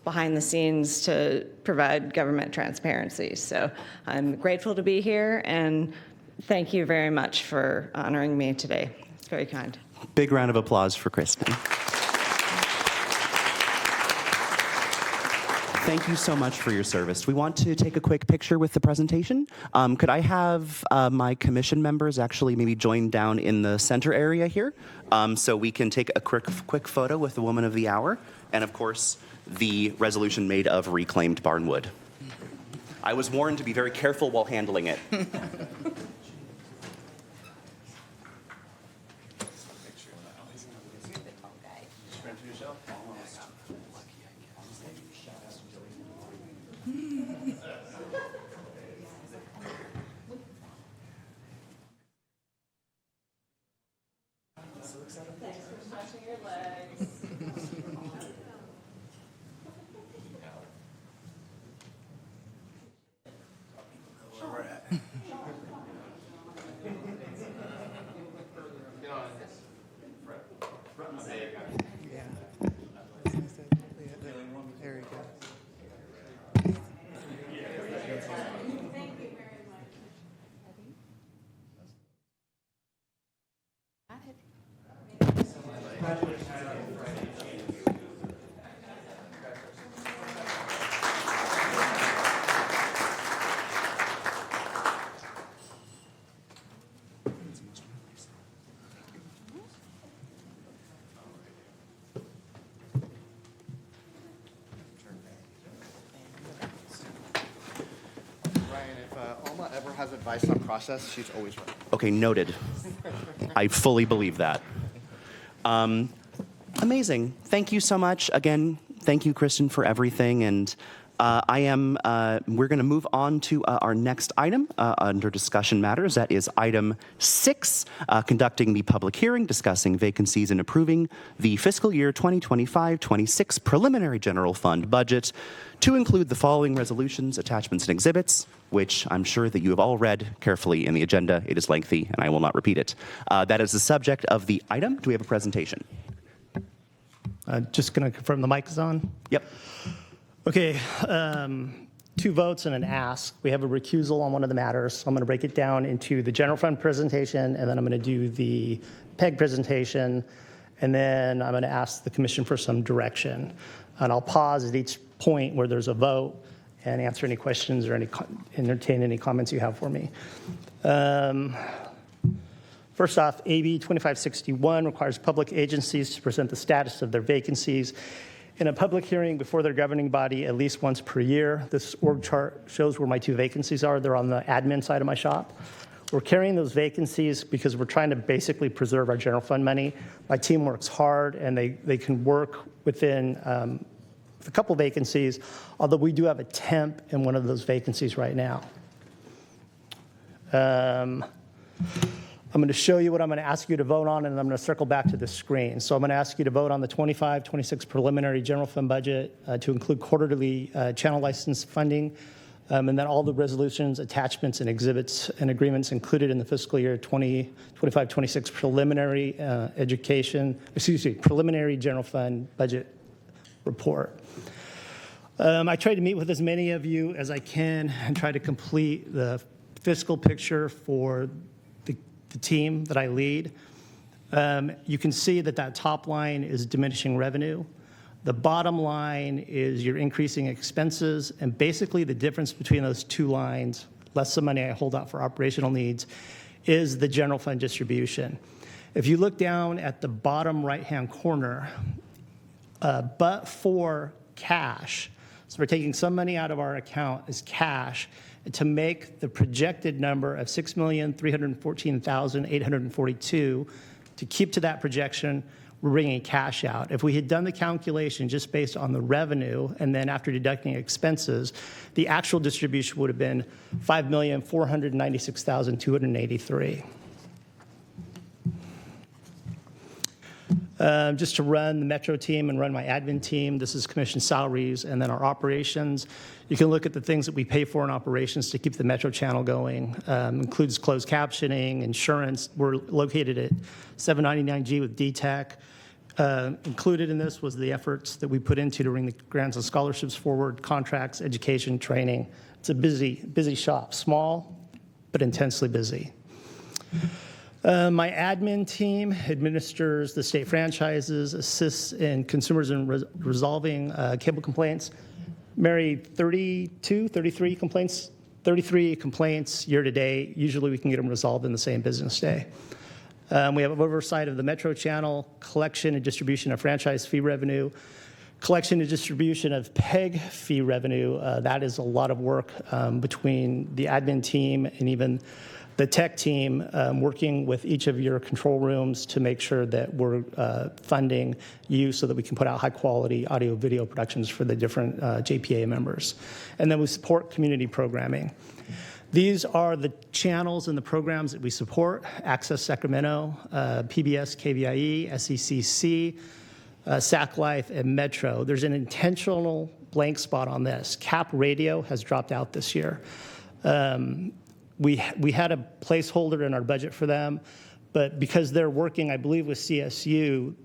behind the scenes to provide government transparency. So I'm grateful to be here, and thank you very much for honoring me today. It's very kind. Big round of applause for Kristen. Thank you so much for your service. We want to take a quick picture with the presentation. Could I have my commission members actually maybe join down in the center area here so we can take a quick photo with the woman of the hour and, of course, the resolution made of reclaimed barnwood. I was warned to be very careful while handling it. advice on process, she's always right. Okay, noted. I fully believe that. Amazing. Thank you so much. Again, thank you, Kristen, for everything. And we're going to move on to our next item under discussion matters. That is item 6, conducting the public hearing discussing vacancies and approving the fiscal year 2025-26 preliminary general fund budget to include the following resolutions, attachments, and exhibits, which I'm sure that you have all read carefully in the agenda. It is lengthy, and I will not repeat it. That is the subject of the item. Do we have a presentation? Just going to confirm the mic is on. Yep. Okay, 2 votes and an ask. We have a recusal on one of the matters. So I'm going to break it down into the general fund presentation, and then I'm going to do the PEG presentation, and then I'm going to ask the commission for some direction. And I'll pause at each point where there's a vote and answer any questions or entertain any comments you have for me. First off, AB 2561 requires public agencies to present the status of their vacancies in a public hearing before their governing body at least once per year. This org chart shows where my 2 vacancies are. They're on the admin side of my shop. We're carrying those vacancies because we're trying to basically preserve our general fund money. My team works hard, and they can work within a couple vacancies, although we do have a temp in one of those vacancies right now. I'm going to show you what I'm going to ask you to vote on, and I'm going to circle back to the screen. So I'm going to ask you to vote on the 25-26 preliminary general fund budget to include quarterly channel license funding, and then all the resolutions, attachments, and exhibits and agreements included in the fiscal year 25-26 preliminary preliminary general fund budget report. I try to meet with as many of you as I can and try to complete the fiscal picture for the team that I lead. You can see that top line is diminishing revenue. The bottom line is your increasing expenses, and basically the difference between those 2 lines, less the money I hold out for operational needs, is the general fund distribution. If you look down at the bottom right-hand corner, but for cash, so we're taking some money out of our account as cash to make the projected number of $6,314,842. To keep to that projection, we're bringing cash out. If we had done the calculation just based on the revenue and then after deducting expenses, the actual distribution would have been $5,496,283. Just to run the Metro team and run my admin team, this is commission salaries, and then our operations. You can look at the things that we pay for in operations to keep the Metro channel going. Includes closed captioning, insurance. We're located at 799G with DTEC. Included in this was the efforts that we put into to bring the grants and scholarships forward, contracts, education, training. It's a busy shop, small but intensely busy. My admin team administers the state franchises, assists in consumers in resolving cable complaints. Mary, 33 complaints year to date. Usually we can get them resolved in the same business day. We have oversight of the Metro channel, collection and distribution of franchise fee revenue, collection and distribution of PEG fee revenue. That is a lot of work between the admin team and even the tech team, working with each of your control rooms to make sure that we're funding you so that we can put out high quality audio video productions for the different JPA members. And then we support community programming. These are the channels and the programs that we support: Access Sacramento, PBS, KVIE, SECC, SAC Life, and Metro. There's an intentional blank spot on this. Cap Radio has dropped out this year. We had a placeholder in our budget for them, but because they're working, I believe, with CSU,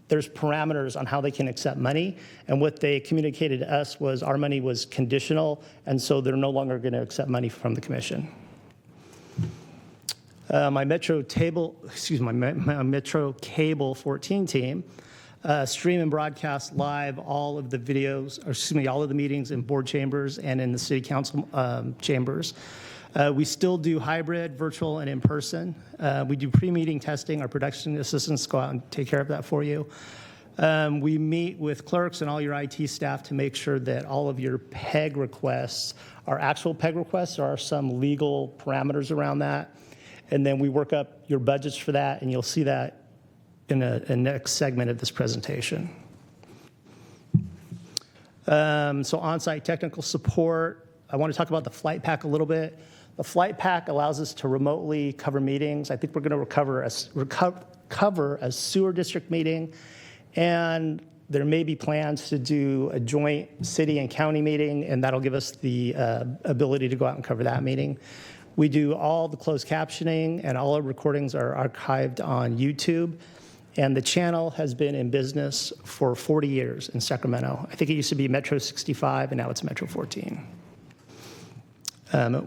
there's parameters on how they can accept money, and what they communicated to us was our money was conditional, and so they're no longer going to accept money from the commission. My Metro Cable 14 team stream and broadcast live all of the videos, all of the meetings in board chambers and in the city council chambers. We still do hybrid, virtual, and in-person. We do pre-meeting testing. Our production assistants go out and take care of that for you. We meet with clerks and all your IT staff to make sure that all of your PEG requests are actual PEG requests. There are some legal parameters around that. And then we work up your budgets for that, and you'll see that in a next segment of this presentation. So on-site technical support. I want to talk about the flight pack a little bit. The flight pack allows us to remotely cover meetings. I think we're going to cover a sewer district meeting, and there may be plans to do a joint city and county meeting, and that'll give us the ability to go out and cover that meeting. We do all the closed captioning, and all our recordings are archived on YouTube. And the channel has been in business for 40 years in Sacramento. I think it used to be Metro 65, and now it's Metro 14.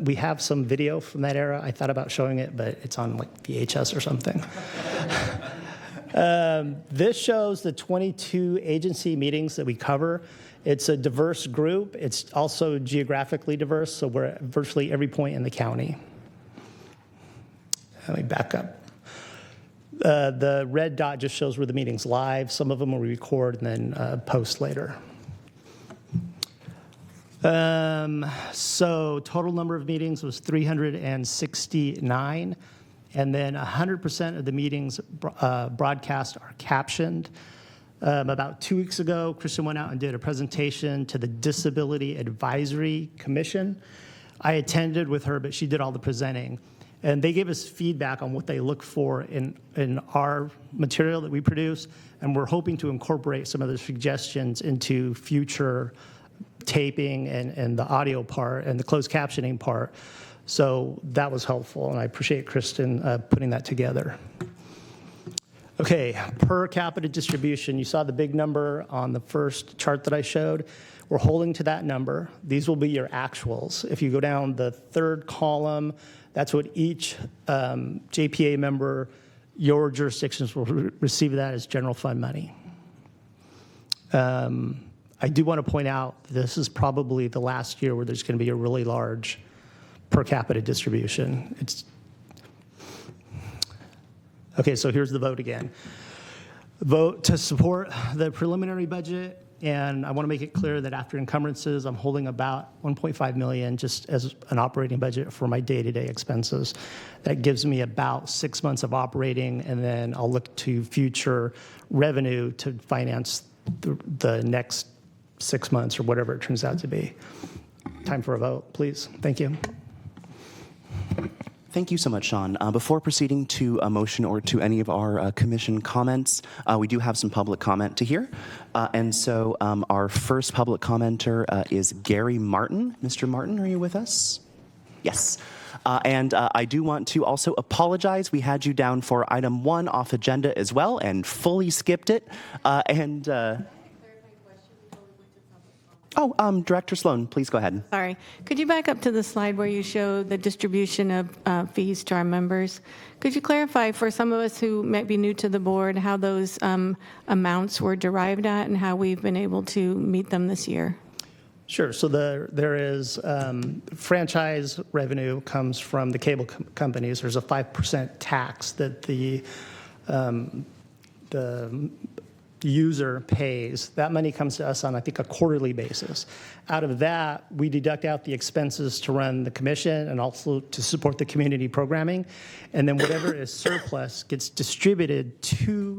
We have some video from that era. I thought about showing it, but it's on like VHS or something. This shows the 22 agency meetings that we cover. It's a diverse group. It's also geographically diverse, so we're at virtually every point in the county. Let me back up. The red dot just shows where the meeting's live. Some of them we record and then post later. So total number of meetings was 369, and then 100% of the meetings broadcast are captioned. About 2 weeks ago, Kristen went out and did a presentation to the Disability Advisory Commission. I attended with her, but she did all the presenting. And they gave us feedback on what they look for in our material that we produce, and we're hoping to incorporate some of the suggestions into future taping and the audio part and the closed captioning part. So that was helpful, and I appreciate Kristen putting that together. Okay, per capita distribution. You saw the big number on the first chart that I showed. We're holding to that number. These will be your actuals. If you go down the third column, that's what each JPA member, your jurisdictions will receive that as general fund money. I do want to point out this is probably the last year where there's going to be a really large per capita distribution. Okay, so here's the vote again. Vote to support the preliminary budget, and I want to make it clear that after encumbrances, I'm holding about $1.5 million just as an operating budget for my day-to-day expenses. That gives me about 6 months of operating, and then I'll look to future revenue to finance the next 6 months or whatever it turns out to be. Time for a vote, please. Thank you. Thank you so much, Sean. Before proceeding to a motion or to any of our commission comments, we do have some public comment to hear. And so our first public commenter is Gary Martin. Mr. Martin, are you with us? Yes. And I do want to also apologize. We had you down for item 1 off agenda as well and fully skipped it. Director Sloan, please go ahead. Sorry. Could you back up to the slide where you show the distribution of fees to our members? Could you clarify for some of us who might be new to the board how those amounts were derived at and how we've been able to meet them this year? Sure. So there is franchise revenue comes from the cable companies. There's a 5% tax that the user pays. That money comes to us on, I think, a quarterly basis. Out of that, we deduct out the expenses to run the commission and also to support the community programming. And then whatever is surplus gets distributed to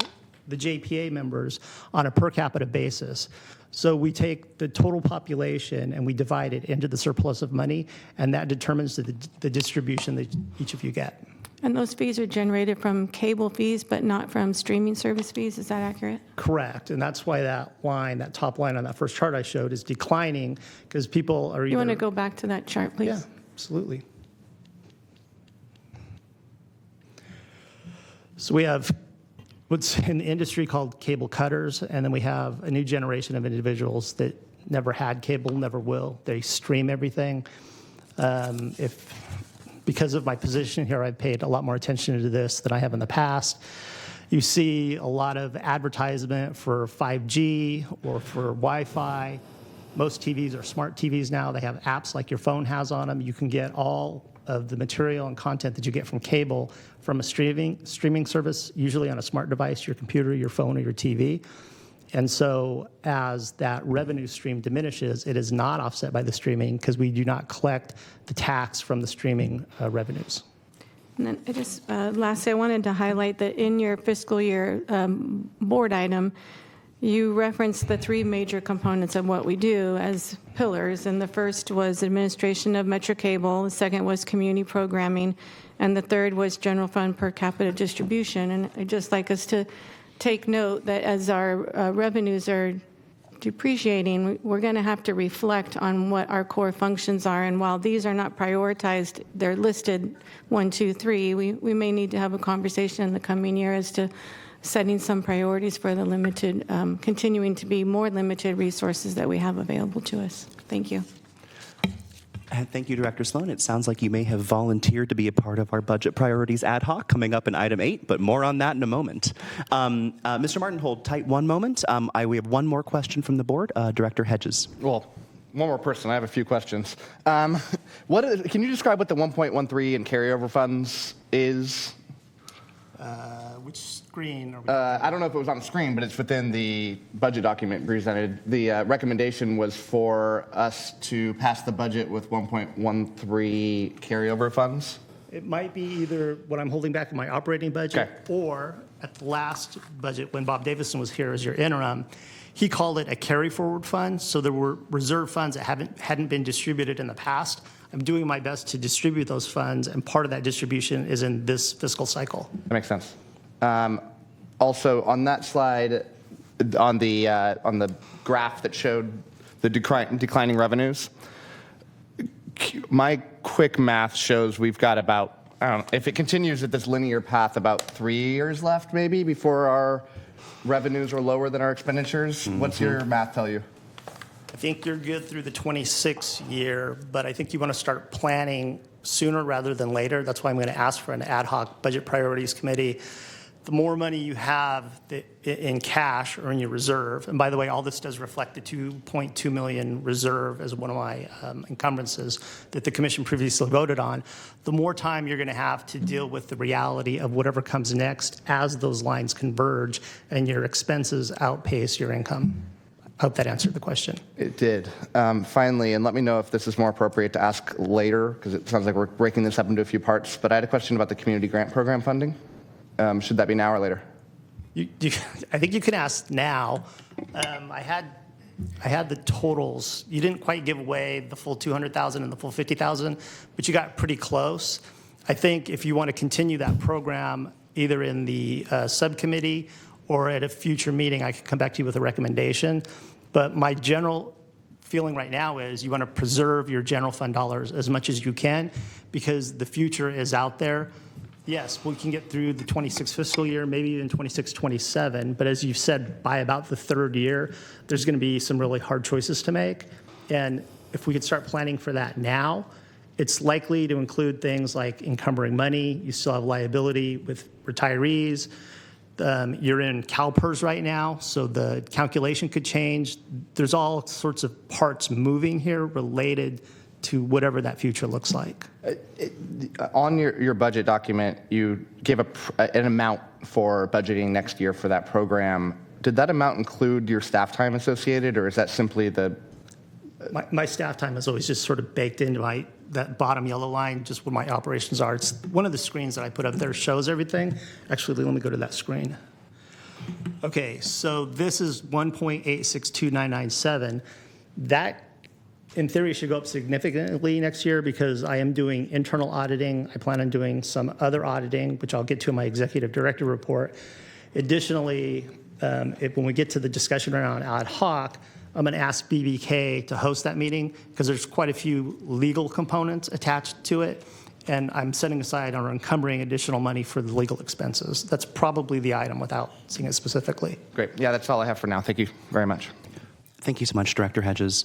the JPA members on a per capita basis. So we take the total population and we divide it into the surplus of money, and that determines the distribution that each of you get. And those fees are generated from cable fees, but not from streaming service fees. Is that accurate? Correct. And that's why that line, that top line on that first chart I showed is declining, because people are either... You want to go back to that chart, please? Yeah, absolutely. So we have what's in the industry called cable cutters, and then we have a new generation of individuals that never had cable, never will. They stream everything. Because of my position here, I've paid a lot more attention to this than I have in the past. You see a lot of advertisement for 5G or for Wi-Fi. Most TVs are smart TVs now. They have apps like your phone has on them. You can get all of the material and content that you get from cable from a streaming service, usually on a smart device, your computer, your phone, or your TV. And so as that revenue stream diminishes, it is not offset by the streaming because we do not collect the tax from the streaming revenues. And then lastly, I wanted to highlight that in your fiscal year board item, you referenced the three major components of what we do as pillars. And the first was administration of Metro Cable, the second was community programming, and the third was general fund per capita distribution. And I'd just like us to take note that as our revenues are depreciating, we're going to have to reflect on what our core functions are. And while these are not prioritized, they're listed 1, 2, 3, we may need to have a conversation in the coming year as to setting some priorities for the limited, continuing to be more limited resources that we have available to us. Thank you. And thank you, Director Sloan. It sounds like you may have volunteered to be a part of our budget priorities ad hoc coming up in item 8, but more on that in a moment. Mr. Martin, hold tight one moment. We have one more question from the board. Director Hedges. Well, one more person. I have a few questions. Can you describe what the 1.13 in carryover funds is? Which screen are we I don't know if it was on the screen, but it's within the budget document presented. The recommendation was for us to pass the budget with 1.13 carryover funds. It might be either what I'm holding back in my operating budget or at the last budget when Bob Davison was here as your interim, he called it a carry forward fund. So there were reserve funds that hadn't been distributed in the past. I'm doing my best to distribute those funds, and part of that distribution is in this fiscal cycle. That makes sense. Also, on that slide, on the graph that showed the declining revenues, my quick math shows we've got about, I don't know, if it continues at this linear path, about 3 years left maybe before our revenues are lower than our expenditures. Mm-hmm. What's your math tell you? I think you're good through the 26 year, but I think you want to start planning sooner rather than later. That's why I'm going to ask for an ad hoc budget priorities committee. The more money you have in cash or in your reserve, and by the way, all this does reflect the $2.2 million reserve as one of my encumbrances that the commission previously voted on, the more time you're going to have to deal with the reality of whatever comes next as those lines converge and your expenses outpace your income. I hope that answered the question. It did. Finally, and let me know if this is more appropriate to ask later, because it sounds like we're breaking this up into a few parts, but I had a question about the community grant program funding. Should that be now or later? I think you can ask now. I had the totals. You didn't quite give away the full 200,000 and the full 50,000, but you got pretty close. I think if you want to continue that program, either in the subcommittee or at a future meeting, I could come back to you with a recommendation. But my general feeling right now is you want to preserve your general fund dollars as much as you can because the future is out there. Yes, we can get through the 26 fiscal year, maybe even 26, 27. But as you've said, by about the third year, there's going to be some really hard choices to make. And if we could start planning for that now, it's likely to include things like encumbering money. You still have liability with retirees. You're in CalPERS right now, so the calculation could change. There's all sorts of parts moving here related to whatever that future looks like. On your budget document, you gave an amount for budgeting next year for that program. Did that amount include your staff time associated, or is that simply the... My staff time is always just sort of baked into that bottom yellow line, just what my operations are. It's one of the screens that I put up there shows everything. Actually, let me go to that screen. Okay, so this is 1.862997. That, in theory, should go up significantly next year because I am doing internal auditing. I plan on doing some other auditing, which I'll get to in my executive director report. Additionally, when we get to the discussion around ad hoc, I'm going to ask BBK to host that meeting because there's quite a few legal components attached to it, and I'm setting aside or encumbering additional money for the legal expenses. That's probably the item without seeing it specifically. Great. Yeah, that's all I have for now. Thank you very much. Thank you so much, Director Hedges.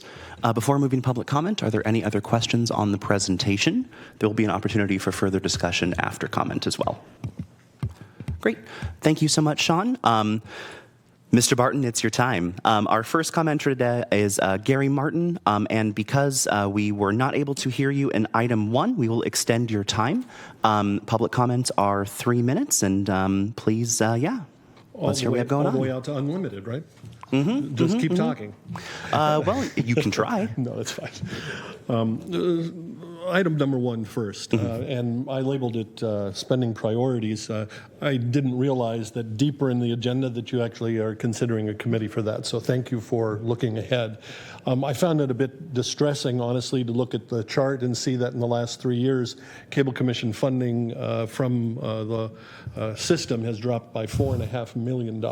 Before moving to public comment, are there any other questions on the presentation? There will be an opportunity for further discussion after comment as well. Great. Thank you so much, Sean. Mr. Barton, it's your time. Our first commenter today is Gary Martin, and because we were not able to hear you in item 1, we will extend your time. Public comments are 3 minutes, and please, let's hear what we have going on. All the way out to unlimited, right? Just keep talking. Well, you can try. No, that's fine. Item number one first, and I labeled it spending priorities. I didn't realize that deeper in the agenda that you actually are considering a committee for that, so thank you for looking ahead. I found it a bit distressing, honestly, to look at the chart and see that in the last 3 years, Cable Commission funding from the system has dropped by $4.5 million.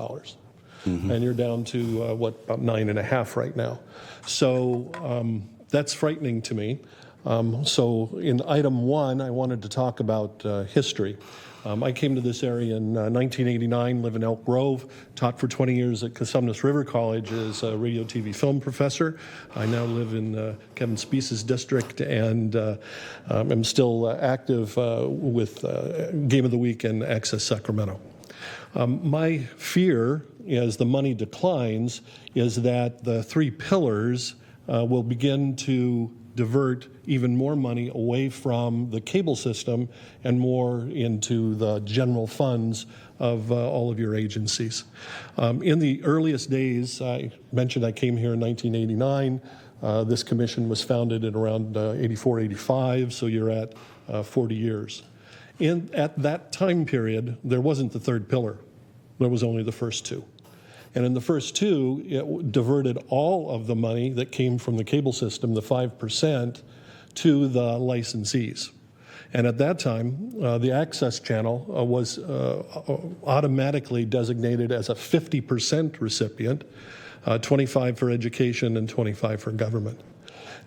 And you're down to, about 9.5 right now. So that's frightening to me. So in item one, I wanted to talk about history. I came to this area in 1989, live in Elk Grove, taught for 20 years at Cosumnes River College as a radio, TV, film professor. I now live in Kevin Speace's district and am still active with Game of the Week and Access Sacramento. My fear, as the money declines, is that the three pillars will begin to divert even more money away from the cable system and more into the general funds of all of your agencies. In the earliest days, I mentioned I came here in 1989. This commission was founded in around 84, 85, so you're at 40 years. At that time period, there wasn't the third pillar. There was only the first two. And in the first two, it diverted all of the money that came from the cable system, the 5%, to the licensees. And at that time, the access channel was automatically designated as a 50% recipient, 25 for education and 25 for government.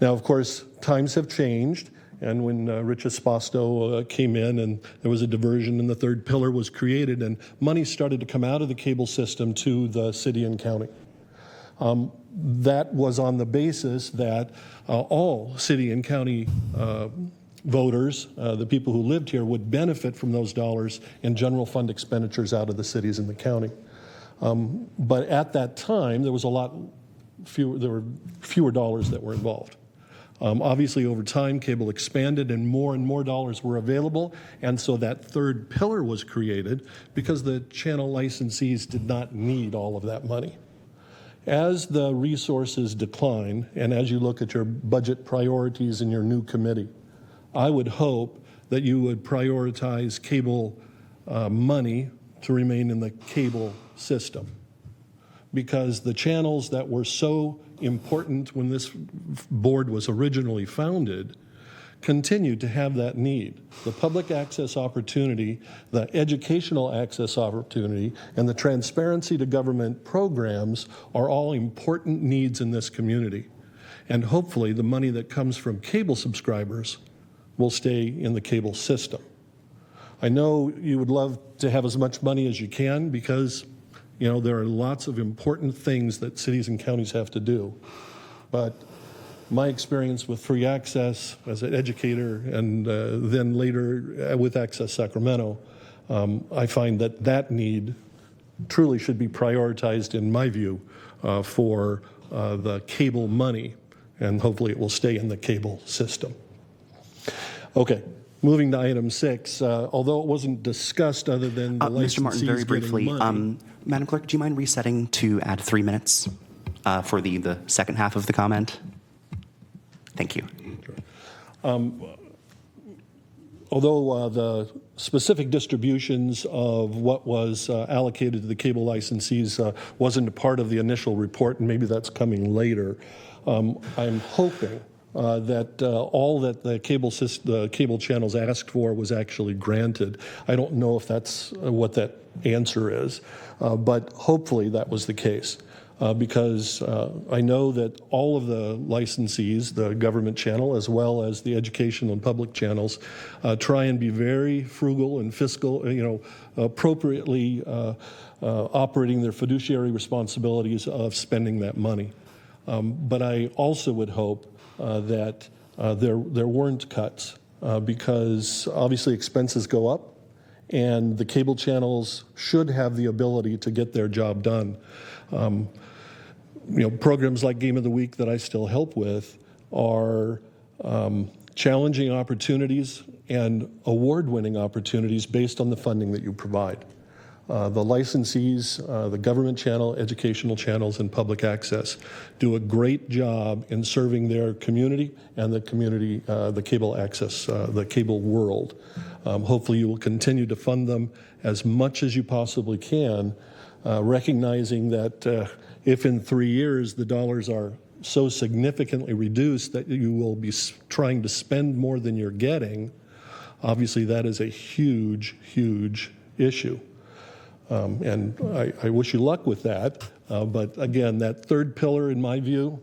Now, of course, times have changed. And when Rich Esposto came in and there was a diversion and the third pillar was created and money started to come out of the cable system to the city and county. That was on the basis that all city and county voters, the people who lived here, would benefit from those dollars in general fund expenditures out of the cities and the county. But at that time, there was there were fewer dollars that were involved. Obviously, over time, cable expanded and more dollars were available, and so that third pillar was created because the channel licensees did not need all of that money. As the resources decline, and as you look at your budget priorities in your new committee, I would hope that you would prioritize cable money to remain in the cable system, because the channels that were so important when this board was originally founded continue to have that need. The public access opportunity, the educational access opportunity, and the transparency to government programs are all important needs in this community. And hopefully the money that comes from cable subscribers will stay in the cable system. I know you would love to have as much money as you can because there are lots of important things that cities and counties have to do. But my experience with free access as an educator and then later with Access Sacramento, I find that need truly should be prioritized, in my view, for the cable money, and hopefully it will stay in the cable system. Okay. Moving to item 6, although it wasn't discussed other than the licensees Mr. Martin, very briefly, money, Madam Clerk, do you mind resetting to add 3 minutes for the second half of the comment? Thank you. although the specific distributions of what was allocated to the cable licensees wasn't a part of the initial report, and maybe that's coming later, I'm hoping that all that the cable channels asked for was actually granted. I don't know if that's what that answer is, but hopefully that was the case. Because I know that all of the licensees, the government channel as well as the educational and public channels, try and be very frugal and fiscal, appropriately operating their fiduciary responsibilities of spending that money. But I also would hope that there weren't cuts because obviously expenses go up and the cable channels should have the ability to get their job done. Programs like Game of the Week that I still help with are challenging opportunities and award-winning opportunities based on the funding that you provide. The licensees, the government channel, educational channels, and public access do a great job in serving their community and the community, the cable access, the cable world. Hopefully you will continue to fund them as much as you possibly can, recognizing that if in 3 years the dollars are so significantly reduced that you will be trying to spend more than you're getting, obviously that is a huge, huge issue. And I wish you luck with that. But again, that third pillar, in my view,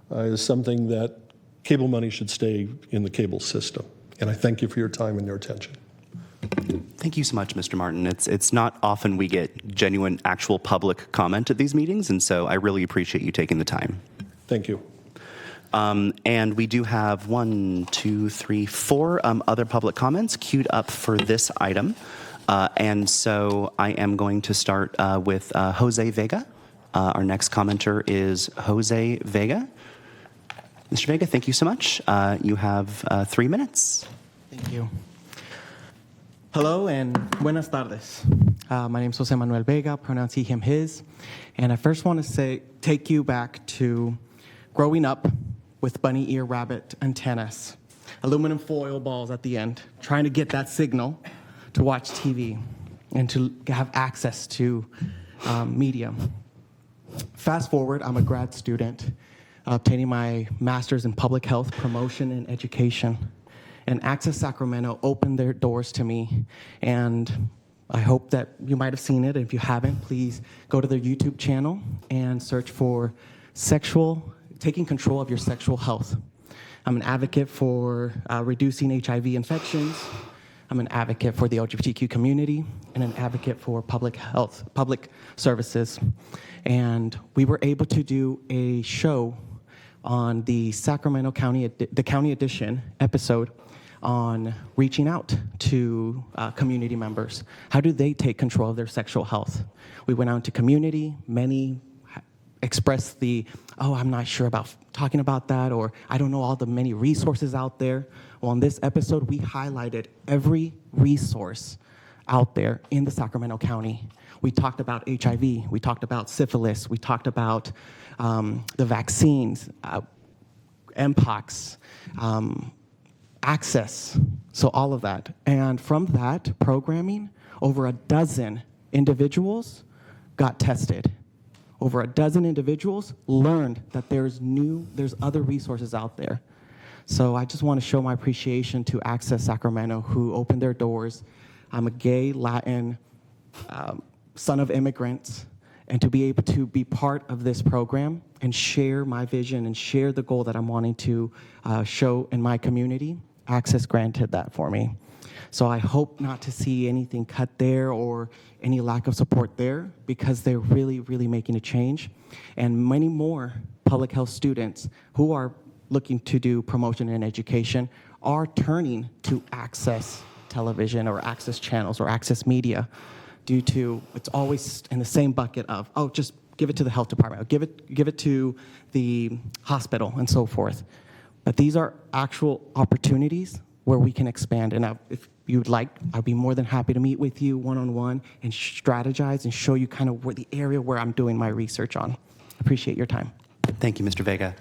is something that cable money should stay in the cable system. And I thank you for your time and your attention. Thank you so much, Mr. Martin. It's not often we get genuine, actual public comment at these meetings, and so I really appreciate you taking the time. Thank you. And we do have 1, 2, 3, 4 other public comments queued up for this item. And so I am going to start with Jose Vega. Our next commenter is Jose Vega. Mr. Vega, thank you so much. You have 3 minutes. Thank you. Hello and buenas tardes. My name is Jose Manuel Vega, pronouns he, him, his. And I first want to take you back to growing up with bunny ear rabbit antennas, aluminum foil balls at the end, trying to get that signal to watch TV and to have access to media. Fast forward, I'm a grad student obtaining my master's in public health, promotion, and education. And Access Sacramento opened their doors to me, and I hope that you might have seen it. If you haven't, please go to their YouTube channel and search for taking control of your sexual health. I'm an advocate for reducing HIV infections. I'm an advocate for the LGBTQ community and an advocate for public health, public services. And we were able to do a show on the Sacramento County, the County Edition episode on reaching out to community members. How do they take control of their sexual health? We went out into community. Many expressed I'm not sure about talking about that, or I don't know all the many resources out there. Well, in this episode, we highlighted every resource out there in the Sacramento County. We talked about HIV, we talked about syphilis, we talked about the vaccines, Mpox, access, so all of that. And from that programming, over a dozen individuals got tested. Over a dozen individuals learned that there's other resources out there. So I just want to show my appreciation to Access Sacramento, who opened their doors. I'm a gay, Latin, son of immigrants, and to be able to be part of this program and share my vision and share the goal that I'm wanting to show in my community, Access granted that for me. So I hope not to see anything cut there or any lack of support there, because they're really, really making a change. And many more public health students who are looking to do promotion and education are turning to Access television or Access channels or Access media, due to it's always in the same bucket of, just give it to the health department, or give it to the hospital and so forth. But these are actual opportunities where we can expand. And if you'd like, I'd be more than happy to meet with you one-on-one and strategize and show you kind of the area where I'm doing my research on. Appreciate your time. Thank you, Mr. Vega.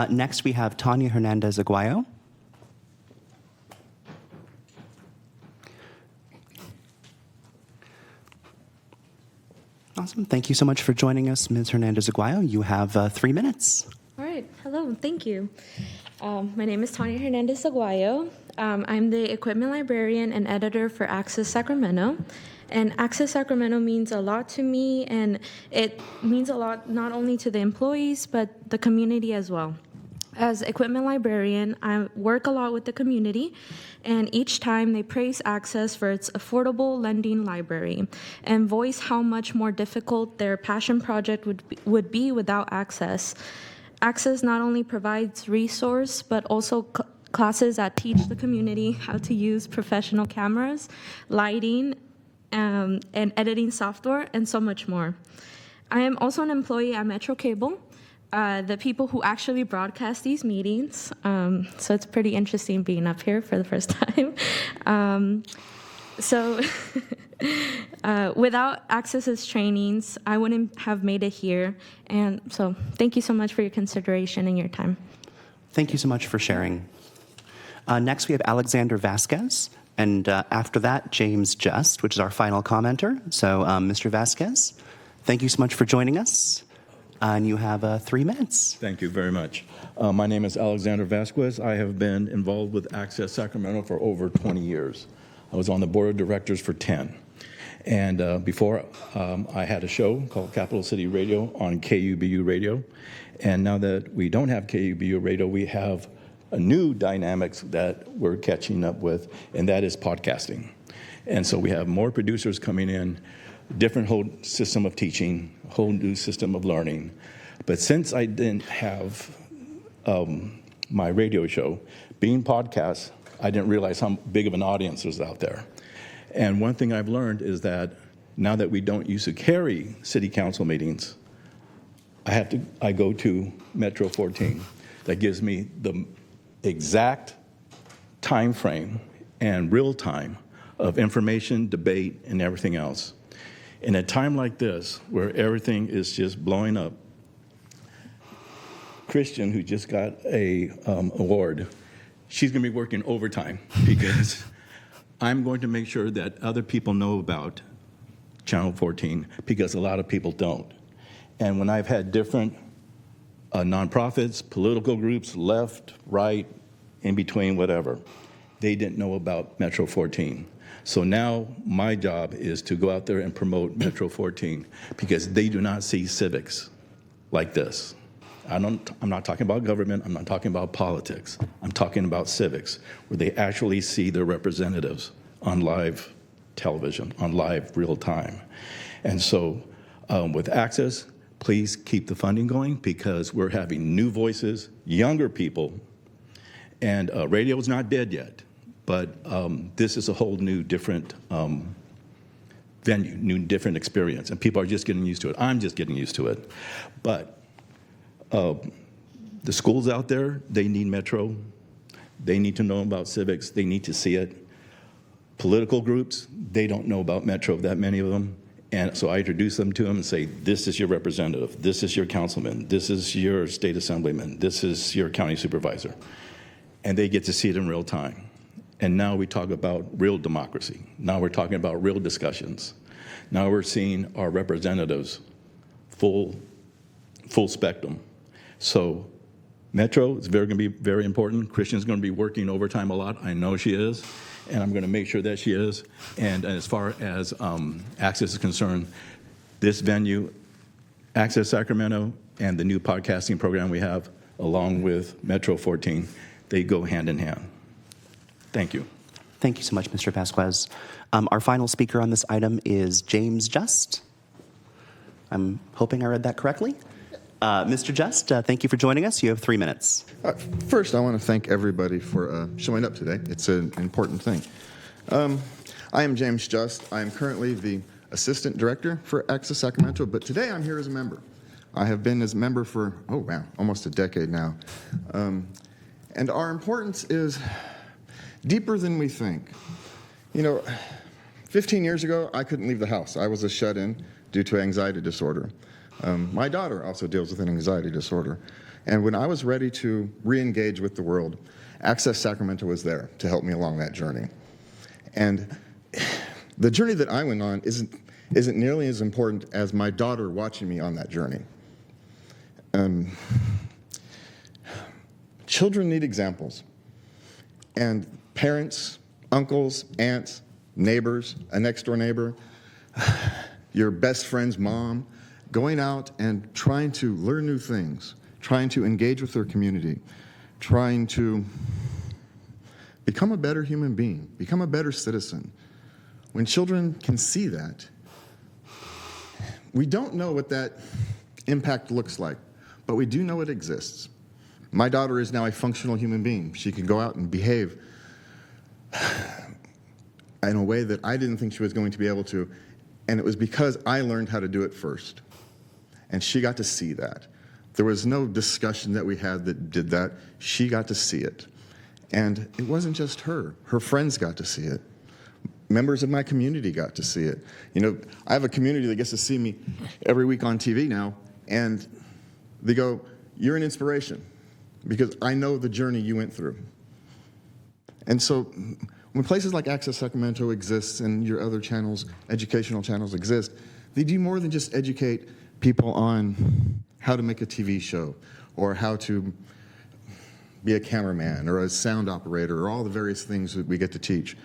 Next, we have Tanya Hernandez Aguayo. Awesome. Thank you so much for joining us, Ms. Hernandez Aguayo. You have 3 minutes. All right. Hello. Thank you. My name is Tanya Hernandez Aguayo. I'm the equipment librarian and editor for Access Sacramento. And Access Sacramento means a lot to me, and it means a lot not only to the employees, but the community as well. As equipment librarian, I work a lot with the community, and each time they praise Access for its affordable lending library and voice how much more difficult their passion project would be without Access. Access not only provides resource, but also classes that teach the community how to use professional cameras, lighting, and editing software, and so much more. I am also an employee at Metro Cable, the people who actually broadcast these meetings. So it's pretty interesting being up here for the first time. Without Access's trainings, I wouldn't have made it here. And so thank you so much for your consideration and your time. Thank you so much for sharing. Next, we have Alexander Vasquez, and after that, James Just, which is our final commenter. So, Mr. Vasquez, thank you so much for joining us, and you have 3 minutes. Thank you very much. My name is Alexander Vasquez. I have been involved with Access Sacramento for over 20 years. I was on the board of directors for 10. And before, I had a show called Capital City Radio on KUBU Radio. And now that we don't have KUBU Radio, we have a new dynamics that we're catching up with, and that is podcasting. And so we have more producers coming in, different whole system of teaching, whole new system of learning. But since I didn't have my radio show, being podcast, I didn't realize how big of an audience was out there. And one thing I've learned is that now that we don't used to carry city council meetings, I go to Metro 14. That gives me the exact time frame and real time of information, debate, and everything else. In a time like this, where everything is just blowing up, Christian, who just got a award, she's going to be working overtime because I'm going to make sure that other people know about Channel 14 because a lot of people don't. And when I've had different nonprofits, political groups, left, right, in between, whatever, they didn't know about Metro 14. So now my job is to go out there and promote Metro 14 because they do not see civics like this. I'm not talking about government, I'm not talking about politics. I'm talking about civics, where they actually see their representatives on live television, on live real time. And so with Access, please keep the funding going because we're having new voices, younger people, and radio is not dead yet, but this is a whole new different venue, new different experience, and people are just getting used to it. I'm just getting used to it. But the schools out there, they need Metro. They need to know about civics. They need to see it. Political groups, they don't know about Metro, that many of them. And so I introduce them to them and say, this is your representative, this is your councilman, this is your state assemblyman, this is your county supervisor. And they get to see it in real time. And now we talk about real democracy. Now we're talking about real discussions. Now we're seeing our representatives full spectrum. So Metro is going to be very important. Christian's going to be working overtime a lot. I know she is. And I'm going to make sure that she is. And as far as Access is concerned, this venue, Access Sacramento, and the new podcasting program we have, along with Metro 14, they go hand in hand. Thank you. Thank you so much, Mr. Vasquez. Our final speaker on this item is James Just. I'm hoping I read that correctly. Mr. Just, thank you for joining us. You have 3 minutes. First, I want to thank everybody for showing up today. It's an important thing. I am James Just. I am currently the Assistant Director for Access Sacramento, but today I'm here as a member. I have been as a member for, almost a decade now. And our importance is deeper than we think. 15 years ago, I couldn't leave the house. I was a shut-in due to anxiety disorder. My daughter also deals with an anxiety disorder. And when I was ready to re-engage with the world, Access Sacramento was there to help me along that journey. And the journey that I went on isn't nearly as important as my daughter watching me on that journey. Children need examples. And parents, uncles, aunts, neighbors, a next-door neighbor, your best friend's mom, going out and trying to learn new things, trying to engage with their community, trying to become a better human being, become a better citizen. When children can see that, we don't know what that impact looks like, but we do know it exists. My daughter is now a functional human being. She can go out and behave in a way that I didn't think she was going to be able to, and it was because I learned how to do it first. And she got to see that. There was no discussion that we had that did that. She got to see it. And it wasn't just her. Her friends got to see it. members of my community got to see it. You know, I have a community that gets to see me every week on TV now, and they go, "You're an inspiration," because I know the journey you went through. And so when places like Access Sacramento exists and your other channels, educational channels exist, they do more than just educate people on how to make a TV show or how to be a cameraman or a sound operator or all the various things that we get to teach.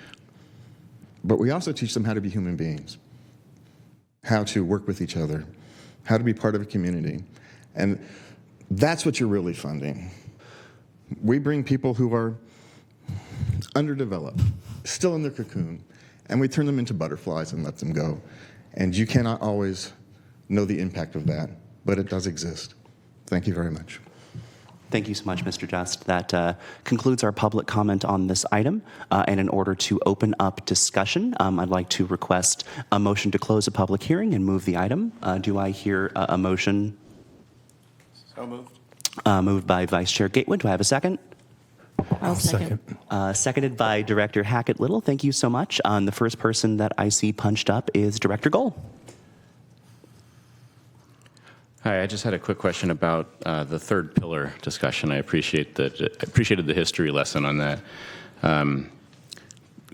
But we also teach them how to be human beings, how to work with each other, how to be part of a community. And that's what you're really funding. We bring people who are underdeveloped, still in their cocoon, and we turn them into butterflies and let them go. And you cannot always know the impact of that, but it does exist. Thank you very much. Thank you so much, Mr. Just. That concludes our public comment on this item. And in order to open up discussion, I'd like to request a motion to close a public hearing and move the item. Do I hear a motion? So moved. Moved by Vice Chair Gatewood. Do I have a second? I'll second. Seconded by Director Hackett-Little. Thank you so much. The first person that I see punched up is Director Gohl. Hi, I just had a quick question about the third pillar discussion. I appreciated the history lesson on that.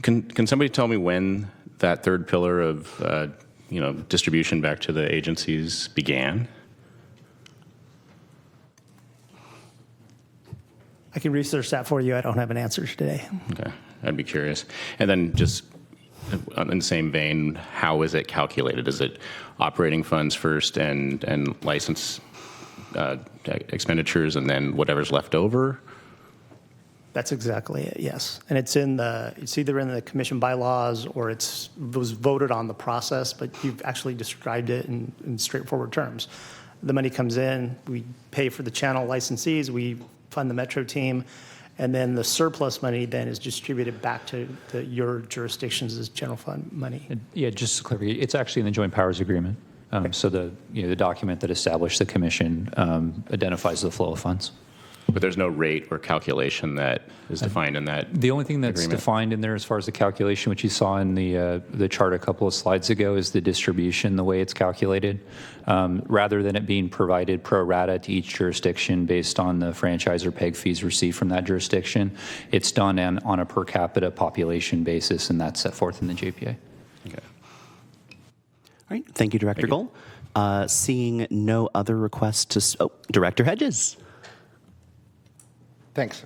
Can somebody tell me when that third pillar of distribution back to the agencies began? I can research that for you. I don't have an answer today. Okay, I'd be curious. And then just in the same vein, how is it calculated? Is it operating funds first and license expenditures and then whatever's left over? That's exactly it, yes. And it's either in the commission bylaws or it was voted on the process, but you've actually described it in straightforward terms. The money comes in, we pay for the channel licensees, we fund the Metro team, and then the surplus money then is distributed back to your jurisdictions as general fund money. Yeah, just to clarify, it's actually in the Joint Powers Agreement. So the document that established the commission identifies the flow of funds. But there's no rate or calculation that is defined in that. The only thing that's agreement. defined in there as far as the calculation, which you saw in the chart a couple of slides ago, is the distribution, the way it's calculated. Rather than it being provided pro rata to each jurisdiction based on the franchise or PEG fees received from that jurisdiction, it's done on a per capita population basis, and that's set forth in the JPA. Okay. All right. Thank you, Director Gohl. Seeing no other requests Director Hedges. Thanks.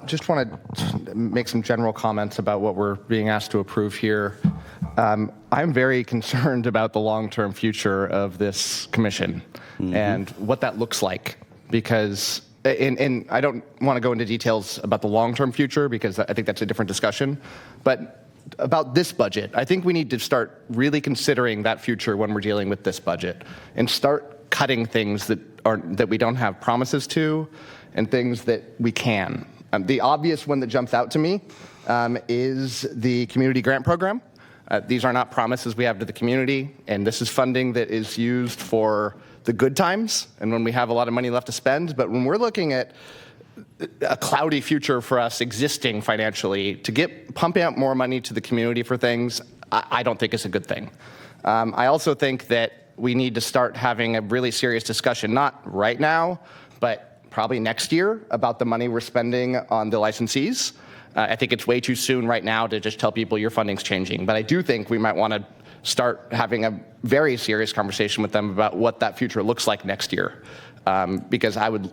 Just want to make some general comments about what we're being asked to approve here. I'm very concerned about the long-term future of this commission and what that looks like, because, and I don't want to go into details about the long-term future because I think that's a different discussion, but about this budget, I think we need to start really considering that future when we're dealing with this budget and start cutting things that we don't have promises to and things that we can. The obvious one that jumps out to me is the community grant program. These are not promises we have to the community, and this is funding that is used for the good times and when we have a lot of money left to spend. But when we're looking at a cloudy future for us existing financially, to pumping out more money to the community for things, I don't think it's a good thing. I also think that we need to start having a really serious discussion, not right now, but probably next year, about the money we're spending on the licensees. I think it's way too soon right now to just tell people your funding's changing. But I do think we might want to start having a very serious conversation with them about what that future looks like next year. Because I would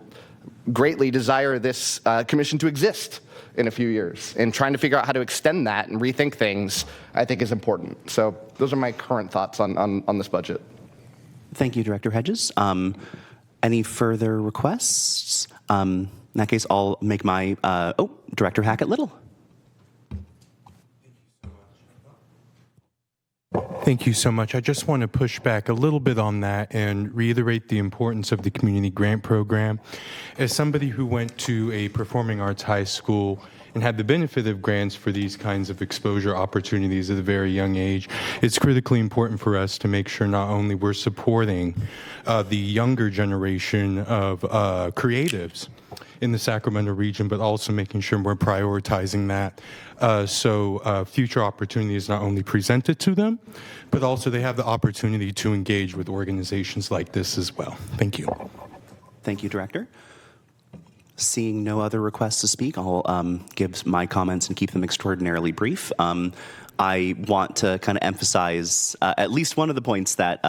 greatly desire this commission to exist in a few years. And trying to figure out how to extend that and rethink things, I think is important. So those are my current thoughts on this budget. Thank you, Director Hedges. Any further requests? In that case, I'll make my, Director Hackett-Little. Thank you so much. I just want to push back a little bit on that and reiterate the importance of the community grant program. As somebody who went to a performing arts high school and had the benefit of grants for these kinds of exposure opportunities at a very young age, it's critically important for us to make sure not only we're supporting the younger generation of creatives in the Sacramento region, but also making sure we're prioritizing that. So future opportunity is not only presented to them, but also they have the opportunity to engage with organizations like this as well. Thank you. Thank you, Director. Seeing no other requests to speak, I'll give my comments and keep them extraordinarily brief. I want to kind of emphasize at least one of the points that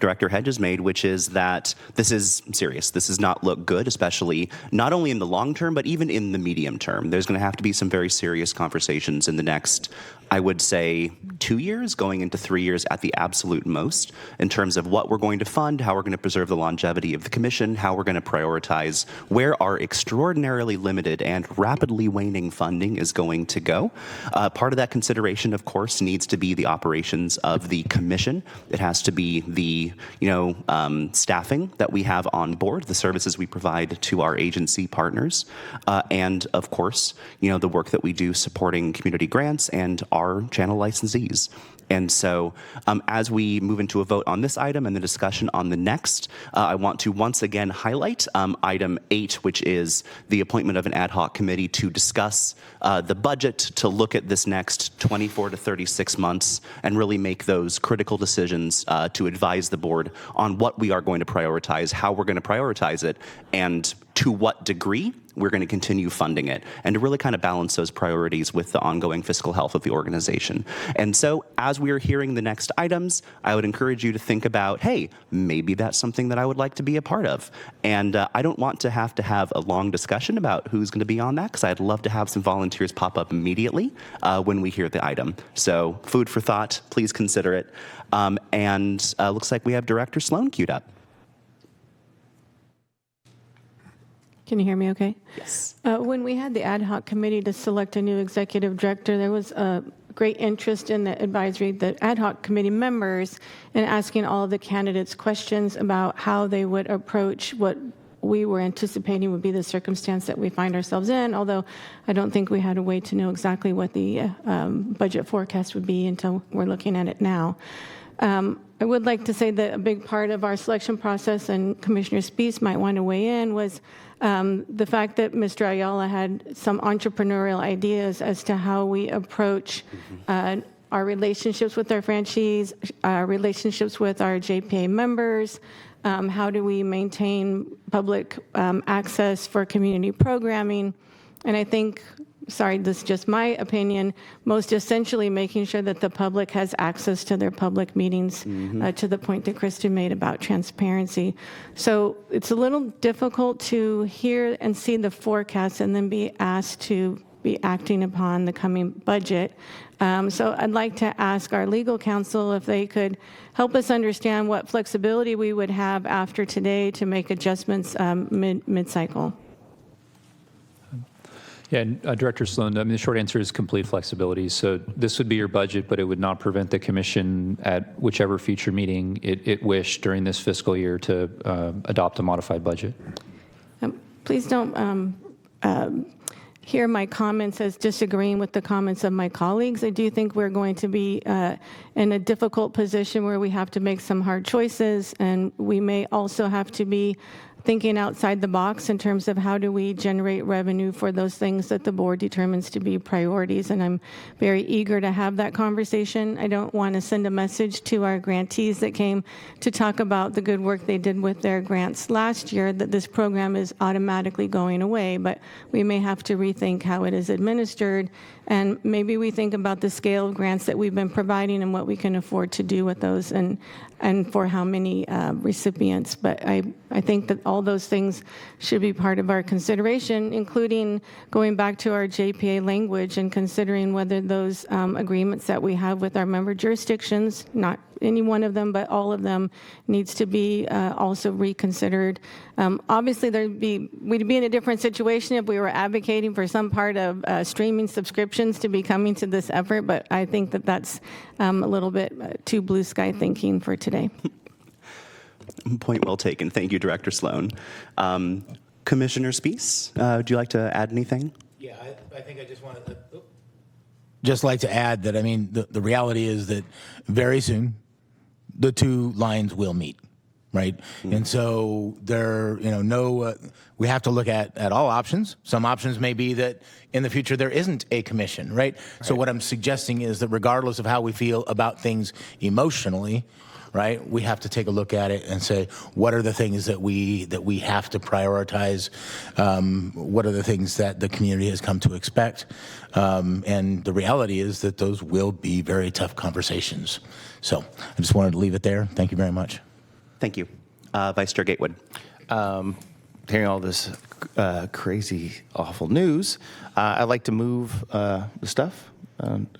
Director Hedges made, which is that this is serious. This does not look good, especially not only in the long term, but even in the medium term. There's going to have to be some very serious conversations in the next, I would say, 2 years, going into 3 years at the absolute most, in terms of what we're going to fund, how we're going to preserve the longevity of the commission, how we're going to prioritize where our extraordinarily limited and rapidly waning funding is going to go. Part of that consideration, of course, needs to be the operations of the commission. It has to be the staffing that we have on board, the services we provide to our agency partners, and of course, the work that we do supporting community grants and our channel licensees. And so as we move into a vote on this item and the discussion on the next, I want to once again highlight item 8, which is the appointment of an ad hoc committee to discuss the budget, to look at this next 24 to 36 months and really make those critical decisions to advise the board on what we are going to prioritize, how we're going to prioritize it, and to what degree we're going to continue funding it, and to really kind of balance those priorities with the ongoing fiscal health of the organization. And so as we are hearing the next items, I would encourage you to think about, hey, maybe that's something that I would like to be a part of. And I don't want to have a long discussion about who's going to be on that, because I'd love to have some volunteers pop up immediately when we hear the item. So food for thought, please consider it. And looks like we have Director Sloan queued up. Can you hear me okay? Yes. When we had the ad hoc committee to select a new executive director, there was a great interest in the advisory, the ad hoc committee members, in asking all of the candidates questions about how they would approach what we were anticipating would be the circumstance that we find ourselves in, although I don't think we had a way to know exactly what the budget forecast would be until we're looking at it now. I would like to say that a big part of our selection process, and Commissioner Spees might want to weigh in, was the fact that Mr. Ayala had some entrepreneurial ideas as to how we approach our relationships with our franchisees, our relationships with our JPA members, how do we maintain public access for community programming, and I think, sorry, this is just my opinion, most essentially making sure that the public has access to their public meetings, to the point that Kristen made about transparency. So it's a little difficult to hear and see the forecast and then be asked to be acting upon the coming budget. So I'd like to ask our legal counsel if they could help us understand what flexibility we would have after today to make adjustments mid-cycle. Yeah, and, Director Sloan, I mean, the short answer is complete flexibility. So this would be your budget, but it would not prevent the commission at whichever future meeting it wished during this fiscal year to adopt a modified budget. Please don't hear my comments as disagreeing with the comments of my colleagues. I do think we're going to be in a difficult position where we have to make some hard choices, and we may also have to be thinking outside the box in terms of how do we generate revenue for those things that the board determines to be priorities, and I'm very eager to have that conversation. I don't want to send a message to our grantees that came to talk about the good work they did with their grants last year that this program is automatically going away, but we may have to rethink how it is administered, and maybe we think about the scale of grants that we've been providing and what we can afford to do with those, and for how many recipients. But I think that all those things should be part of our consideration, including going back to our JPA language and considering whether those agreements that we have with our member jurisdictions, not any one of them, but all of them, needs to be also reconsidered. Obviously, we'd be in a different situation if we were advocating for some part of streaming subscriptions to be coming to this effort, but I think that that's a little bit too blue sky thinking for today. Point well taken. Thank you, Director Sloan. Commissioner Spees, would you like to add anything? Yeah, I think I just wanted to just like to add that, I mean, the reality is that very soon the two lines will meet. right? And so we have to look at all options. Some options may be that in the future there isn't a commission, right? So what I'm suggesting is that regardless of how we feel about things emotionally, right, we have to take a look at it and say, what are the things that we have to prioritize? What are the things that the community has come to expect? And the reality is that those will be very tough conversations. So I just wanted to leave it there. Thank you very much. Thank you. Vice Chair Gatewood. Hearing all this crazy, awful news, I'd like to move the stuff.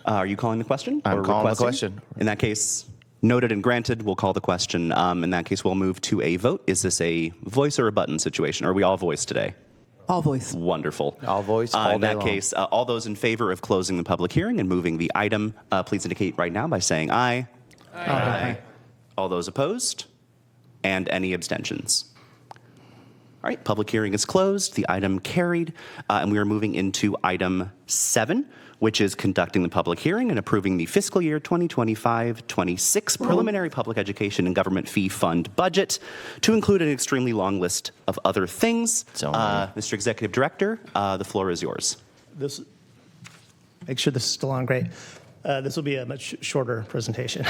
Are you calling the question? I'm or calling the requesting? question. In that case, noted and granted, we'll call the question. In that case, we'll move to a vote. Is this a voice or a button situation? Are we all voice today? All voice. Wonderful. All voice, all in day that long. case, all those in favor of closing the public hearing and moving the item, please indicate right now by saying aye. Aye. All those opposed? And any abstentions? All right, public hearing is closed. The item carried. And we are moving into item 7, which is conducting the public hearing and approving the fiscal year 2025-26 preliminary public education and government fee fund budget to include an extremely long list of other things. Mr. Executive Director, the floor is yours. Make sure this is still on. Great. This will be a much shorter presentation.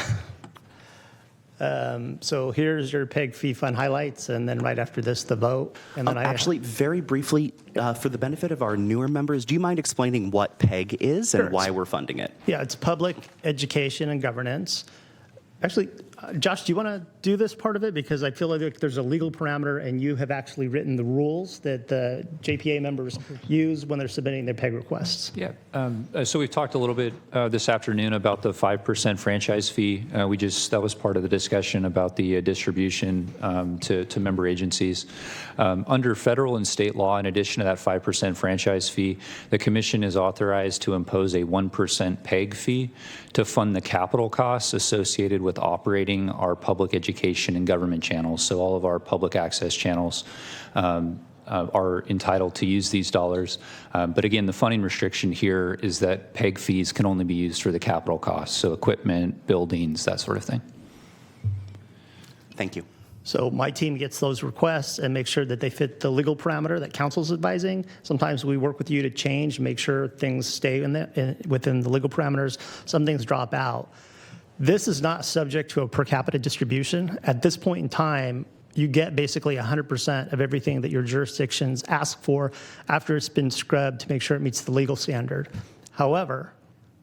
So here's your PEG fee fund highlights, and then right after this, the vote. And then Actually, very briefly, for the benefit of our newer members, do you mind explaining what PEG is and why we're funding it? Yeah, it's public education and governance. Actually, Josh, do you want to do this part of it? Because I feel like there's a legal parameter, and you have actually written the rules that the JPA members use when they're submitting their PEG requests. Yeah. So we've talked a little bit this afternoon about the 5% franchise fee. That was part of the discussion about the distribution to member agencies. Under federal and state law, in addition to that 5% franchise fee, the commission is authorized to impose a 1% PEG fee to fund the capital costs associated with operating our public education and government channels. So all of our public access channels are entitled to use these dollars. But again, the funding restriction here is that PEG fees can only be used for the capital costs, so equipment, buildings, that sort of thing. Thank you. So my team gets those requests and makes sure that they fit the legal parameter that council's advising. Sometimes we work with you to change, make sure things stay within the legal parameters. Some things drop out. This is not subject to a per capita distribution. At this point in time, you get basically 100% of everything that your jurisdictions ask for after it's been scrubbed to make sure it meets the legal standard. However,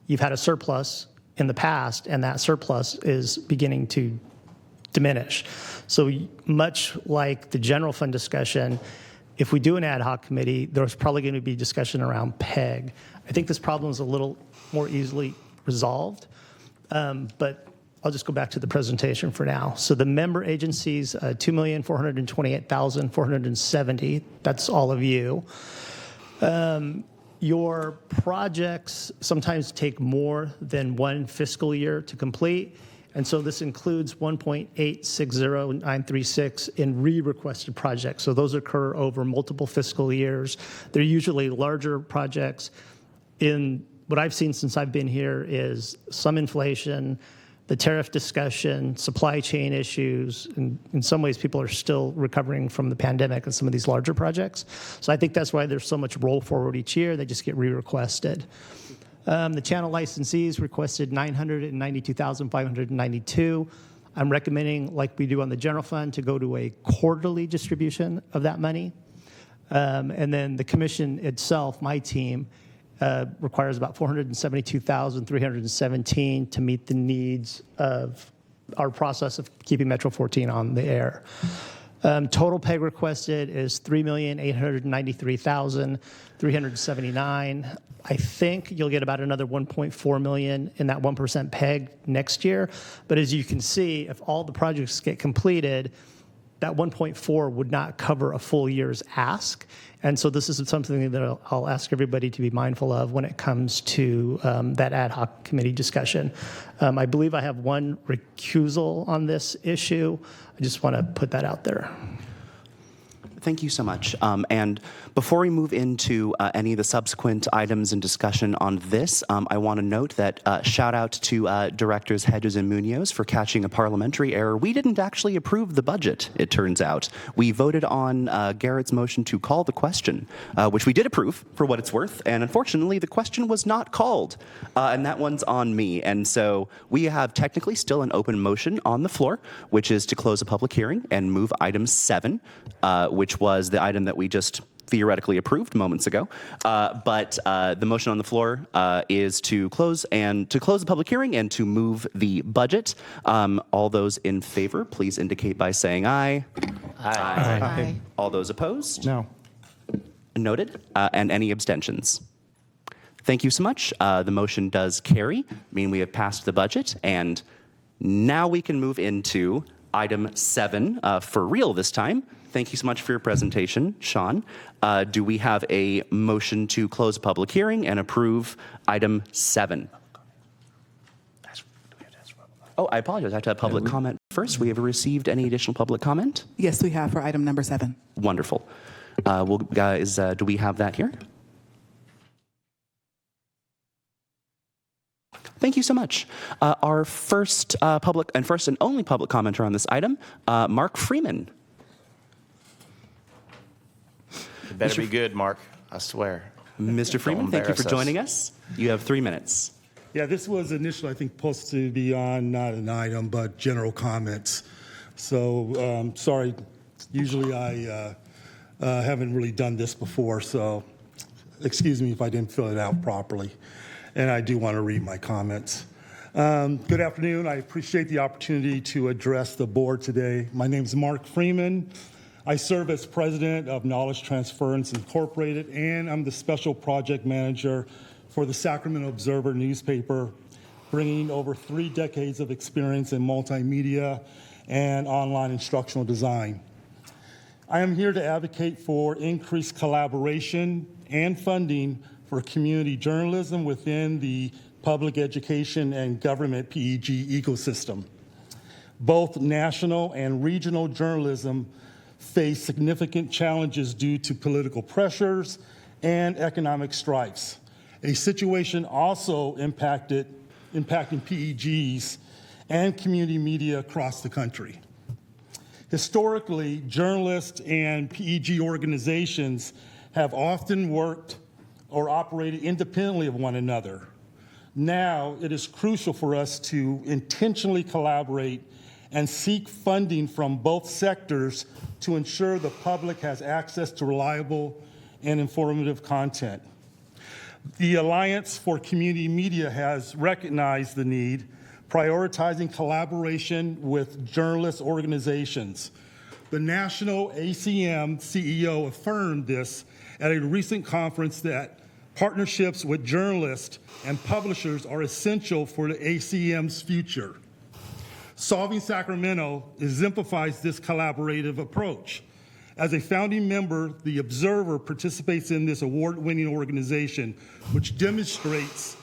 you've had a surplus in the past, and that surplus is beginning to diminish. So much like the general fund discussion, if we do an ad hoc committee, there's probably going to be discussion around PEG. I think this problem is a little more easily resolved. But I'll just go back to the presentation for now. So the member agencies, 2,428,470. That's all of you. Your projects sometimes take more than one fiscal year to complete. And so this includes 1.860936 in re-requested projects. So those occur over multiple fiscal years. They're usually larger projects. In what I've seen since I've been here is some inflation, the tariff discussion, supply chain issues, and in some ways people are still recovering from the pandemic and some of these larger projects. So I think that's why there's so much roll forward each year. They just get re-requested. The channel licensees requested $992,592. I'm recommending, like we do on the general fund, to go to a quarterly distribution of that money. And then the commission itself, my team, requires about $472,317 to meet the needs of our process of keeping Metro 14 on the air. Total PEG requested is $3,893,379. I think you'll get about another $1.4 million in that 1% PEG next year. But as you can see, if all the projects get completed, that 1.4 would not cover a full year's ask. And so this is something that I'll ask everybody to be mindful of when it comes to that ad hoc committee discussion. I believe I have one recusal on this issue. I just want to put that out there. Thank you so much. And before we move into any of the subsequent items and discussion on this, I want to note that shout out to Directors Hedges and Munoz for catching a parliamentary error. We didn't actually approve the budget, it turns out. We voted on Garrett's motion to call the question, which we did approve for what it's worth. And unfortunately, the question was not called. And that one's on me. And so we have technically still an open motion on the floor, which is to close a public hearing and move item 7, which was the item that we just theoretically approved moments ago. But the motion on the floor is to close the public hearing and to move the budget. All those in favor, please indicate by saying aye. Aye. Aye. All those opposed? No. Noted. And any abstentions? Thank you so much. The motion does carry, meaning we have passed the budget, and now we can move into item 7 for real this time. Thank you so much for your presentation, Sean. Do we have a motion to close a public hearing and approve item 7? Oh, I apologize. I have to have public comment first. We have received any additional public comment? Yes, we have for item number 7. Wonderful. Well, guys, do we have that here? Thank you so much. Our first and only public commenter on this item, Mark Freeman. It better be good, Mark. I swear. Mr. Freeman, thank you for joining us. You have 3 minutes. Yeah, this was initially, I think, supposed to be on not an item, but general comments. So, sorry. Usually I haven't really done this before, so excuse me if I didn't fill it out properly. And I do want to read my comments. Good afternoon. I appreciate the opportunity to address the board today. My name is Mark Freeman. I serve as president of Knowledge Transference Incorporated, and I'm the special project manager for the Sacramento Observer newspaper, bringing over 3 decades of experience in multimedia and online instructional design. I am here to advocate for increased collaboration and funding for community journalism within the public education and government PEG ecosystem. Both national and regional journalism face significant challenges due to political pressures and economic strikes, a situation also impacting PEGs and community media across the country. Historically, journalists and PEG organizations have often worked or operated independently of one another. Now, it is crucial for us to intentionally collaborate and seek funding from both sectors to ensure the public has access to reliable and informative content. The Alliance for Community Media has recognized the need, prioritizing collaboration with journalist organizations. The National ACM CEO affirmed this at a recent conference that partnerships with journalists and publishers are essential for the ACM's future. Solving Sacramento exemplifies this collaborative approach. As a founding member, the Observer participates in this award-winning organization, which demonstrates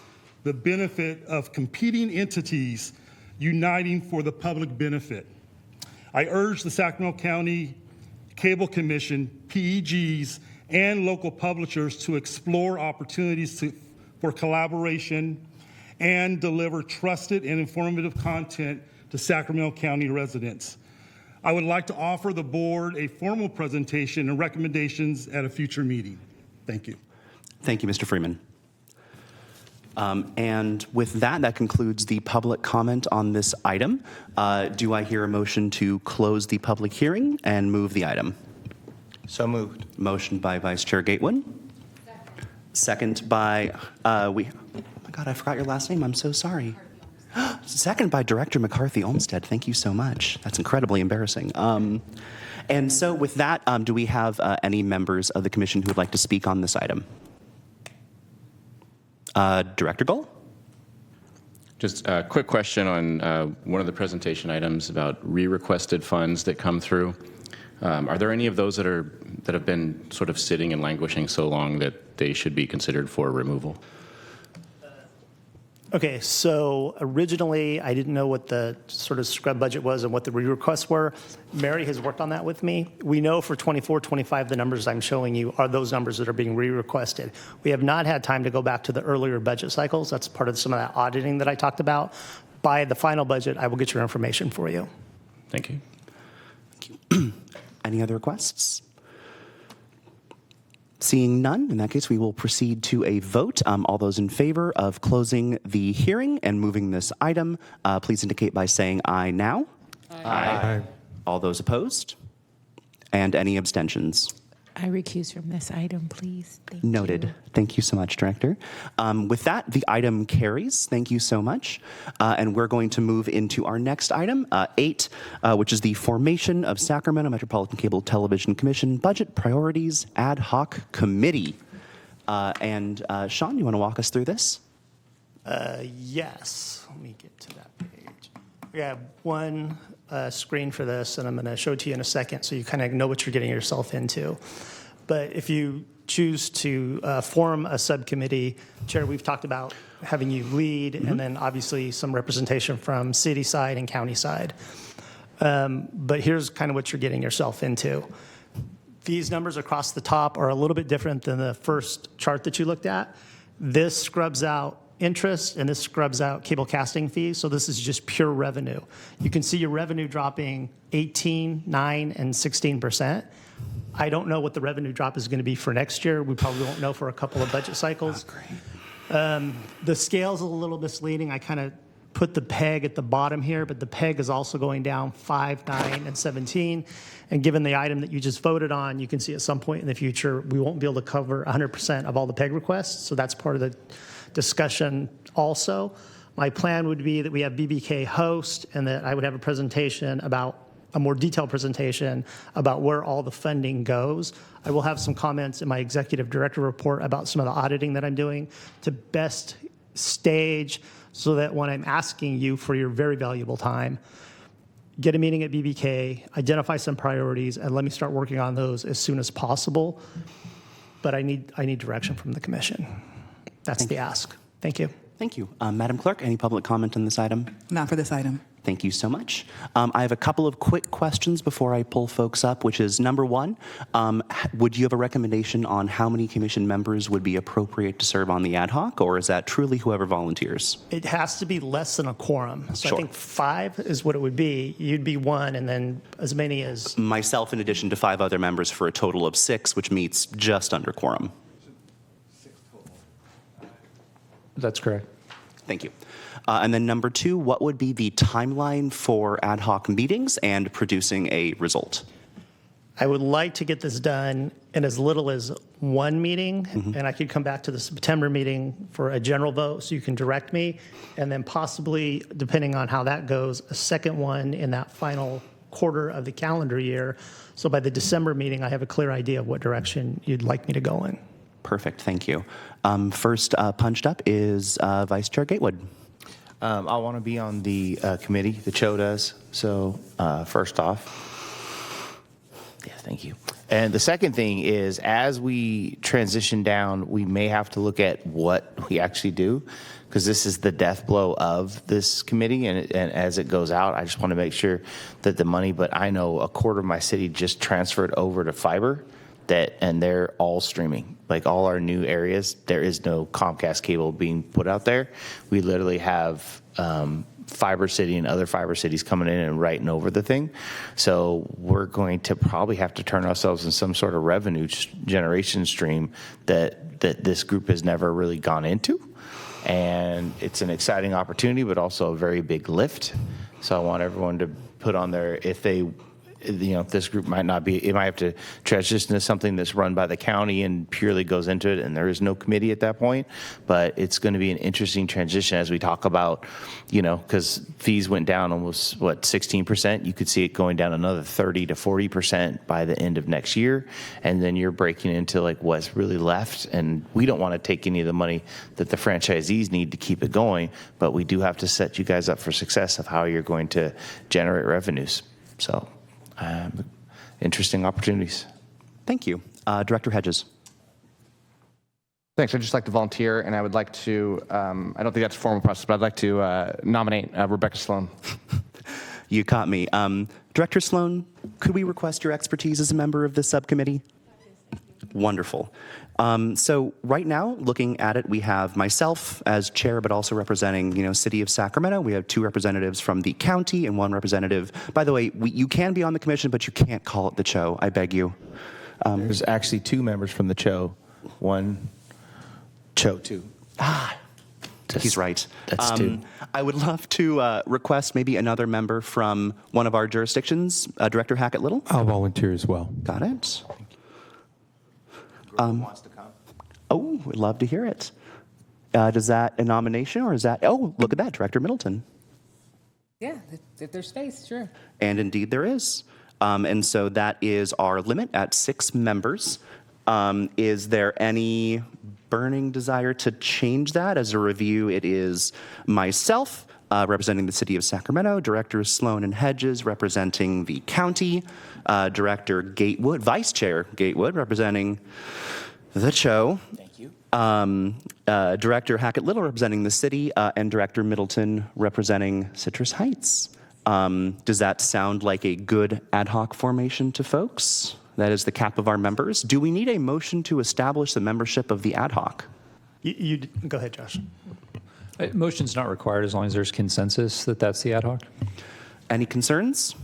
the benefit of competing entities uniting for the public benefit. I urge the Sacramento County Cable Commission, PEGs, and local publishers to explore opportunities for collaboration and deliver trusted and informative content to Sacramento County residents. I would like to offer the board a formal presentation and recommendations at a future meeting. Thank you. Thank you, Mr. Freeman. And with that, that concludes the public comment on this item. Do I hear a motion to close the public hearing and move the item? So moved. Motion by Vice Chair Gatewood. Second by, oh my God, I forgot your last name. I'm so sorry. Second by Director McCarthy Olmsted. Thank you so much. That's incredibly embarrassing. And so with that, do we have any members of the commission who would like to speak on this item? Director Gull? Just a quick question on one of the presentation items about re-requested funds that come through. Are there any of those that have been sort of sitting and languishing so long that they should be considered for removal? Okay, so originally I didn't know what the sort of scrub budget was and what the re-requests were. Mary has worked on that with me. We know for 24, 25, the numbers I'm showing you are those numbers that are being re-requested. We have not had time to go back to the earlier budget cycles. That's part of some of that auditing that I talked about. By the final budget, I will get your information for you. Thank you. Any other requests? Seeing none, in that case, we will proceed to a vote. All those in favor of closing the hearing and moving this item, please indicate by saying aye now. Aye. All those opposed? And any abstentions? I recuse from this item, please. Thank Noted. Thank you so much, Director. With that, the item carries. Thank you so much. And we're going to move into our next item, 8, which is the formation of Sacramento Metropolitan Cable Television Commission Budget Priorities Ad Hoc Committee. Sean, you want to walk us through this? Yes. Let me get to that page. We have one screen for this, and I'm going to show it to you in a second so you kind of know what you're getting yourself into. But if you choose to form a subcommittee, Chair, we've talked about having you lead, and then obviously some representation from city side and county side. But here's kind of what you're getting yourself into. These numbers across the top are a little bit different than the first chart that you looked at. This scrubs out interest, and this scrubs out cable casting fees. So this is just pure revenue. You can see your revenue dropping 18, 9, and 16%. I don't know what the revenue drop is going to be for next year. We probably won't know for a couple of budget cycles. The scale's a little misleading. I kind of put the peg at the bottom here, but the peg is also going down 5, 9, and 17. And given the item that you just voted on, you can see at some point in the future, we won't be able to cover 100% of all the peg requests. So that's part of the discussion also. My plan would be that we have BBK host and that I would have a presentation about a more detailed presentation about where all the funding goes. I will have some comments in my executive director report about some of the auditing that I'm doing to best stage so that when I'm asking you for your very valuable time, get a meeting at BBK, identify some priorities, and let me start working on those as soon as possible. But I need direction from the commission. That's the ask. Thank you. Thank you. Madam Clerk, any public comment on this item? Not for this item. Thank you so much. I have a couple of quick questions before I pull folks up, which is number one, would you have a recommendation on how many commission members would be appropriate to serve on the ad hoc, or is that truly whoever volunteers? It has to be less than a quorum. So Sure. I think 5 is what it would be. You'd be 1, and then as many as... Myself, in addition to 5 other members, for a total of 6, which meets just under quorum. That's correct. Thank you. And then number 2, what would be the timeline for ad hoc meetings and producing a result? I would like to get this done in as little as 1 meeting, and I could come back to the September meeting for a general vote so you can direct me, and then possibly, depending on how that goes, a second one in that final quarter of the calendar year. So by the December meeting, I have a clear idea of what direction you'd like me to go in. Perfect. Thank you. First punched up is Vice Chair Gatewood. I want to be on the committee. The CHO does. So first off, yeah, thank you. And the second thing is, as we transition down, we may have to look at what we actually do, because this is the death blow of this committee. And as it goes out, I just want to make sure that the money, but I know a quarter of my city just transferred over to fiber. And they're all streaming. Like all our new areas, there is no Comcast cable being put out there. We literally have Fiber City and other fiber cities coming in and writing over the thing. So we're going to probably have to turn ourselves in some sort of revenue generation stream that this group has never really gone into. And it's an exciting opportunity, but also a very big lift. So I want everyone to put on their, if this group might not be, it might have to transition to something that's run by the county and purely goes into it, and there is no committee at that point. But it's going to be an interesting transition as we talk about, because fees went down almost, 16%? You could see it going down another 30 to 40% by the end of next year. And then you're breaking into what's really left. And we don't want to take any of the money that the franchisees need to keep it going, but we do have to set you guys up for success of how you're going to generate revenues. So. Interesting opportunities. Thank you. Director Hedges. Thanks. I'd just like to volunteer, and I would like to, I don't think that's a formal process, but I'd like to nominate Rebecca Sloan. You caught me. Director Sloan, could we request your expertise as a member of this subcommittee? Wonderful. So right now, looking at it, we have myself as chair, but also representing, City of Sacramento. We have 2 representatives from the county and 1 representative. By the way, you can be on the commission, but you can't call it the CHO. I beg you. There's actually 2 members from the CHO. 1 CHO 2. He's right. That's 2. I would love to request maybe another member from one of our jurisdictions, Director Hackett-Little. I'll volunteer as well. Got it. Wants to come? Oh, we'd love to hear it. Is that a nomination or is that? Oh, look at that, Director Middleton. Yeah, if there's space, sure. And indeed there is. And so that is our limit at 6 members. Is there any burning desire to change that? As a review, it is myself representing the City of Sacramento, Directors Sloan and Hedges representing the county, Director Gatewood, Vice Chair Gatewood representing the CHO. Thank you. Director Hackett-Little representing the city, and Director Middleton representing Citrus Heights. Does that sound like a good ad hoc formation to folks? That is the cap of our members. Do we need a motion to establish the membership of the ad hoc? You go ahead, Josh. Motion's not required as long as there's consensus that that's the ad hoc. Any concerns?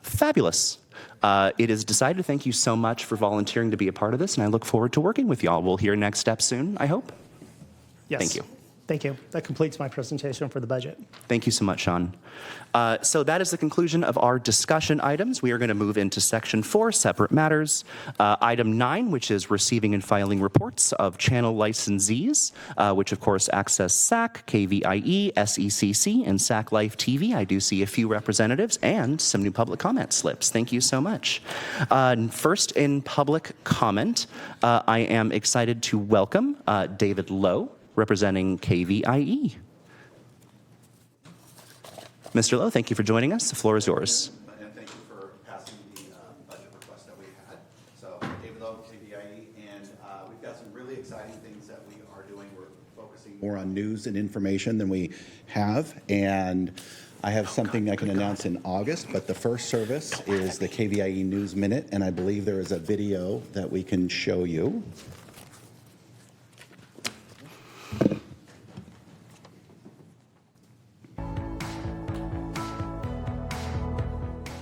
Fabulous. It is decided. Thank you so much for volunteering to be a part of this, and I look forward to working with y'all. We'll hear next steps soon, I hope. Yes. Thank you. Thank you. That completes my presentation for the budget. Thank you so much, Sean. So that is the conclusion of our discussion items. We are going to move into Section 4, Separate Matters. Item 9, which is receiving and filing reports of channel licensees, which of course access SAC, KVIE, SECC, and SAC Life TV. I do see a few representatives and some new public comment slips. Thank you so much. First in public comment, I am excited to welcome David Lowe, representing KVIE. Mr. Lowe, thank you for joining us. The floor is yours. And thank you for passing the budget request that we had. So, David Lowe, KVIE, and we've got some really exciting things that we are doing. We're focusing more on news and information than we have, and I have something I can announce in August, but the first service is the KVIE News Minute, and I believe there is a video that we can show you.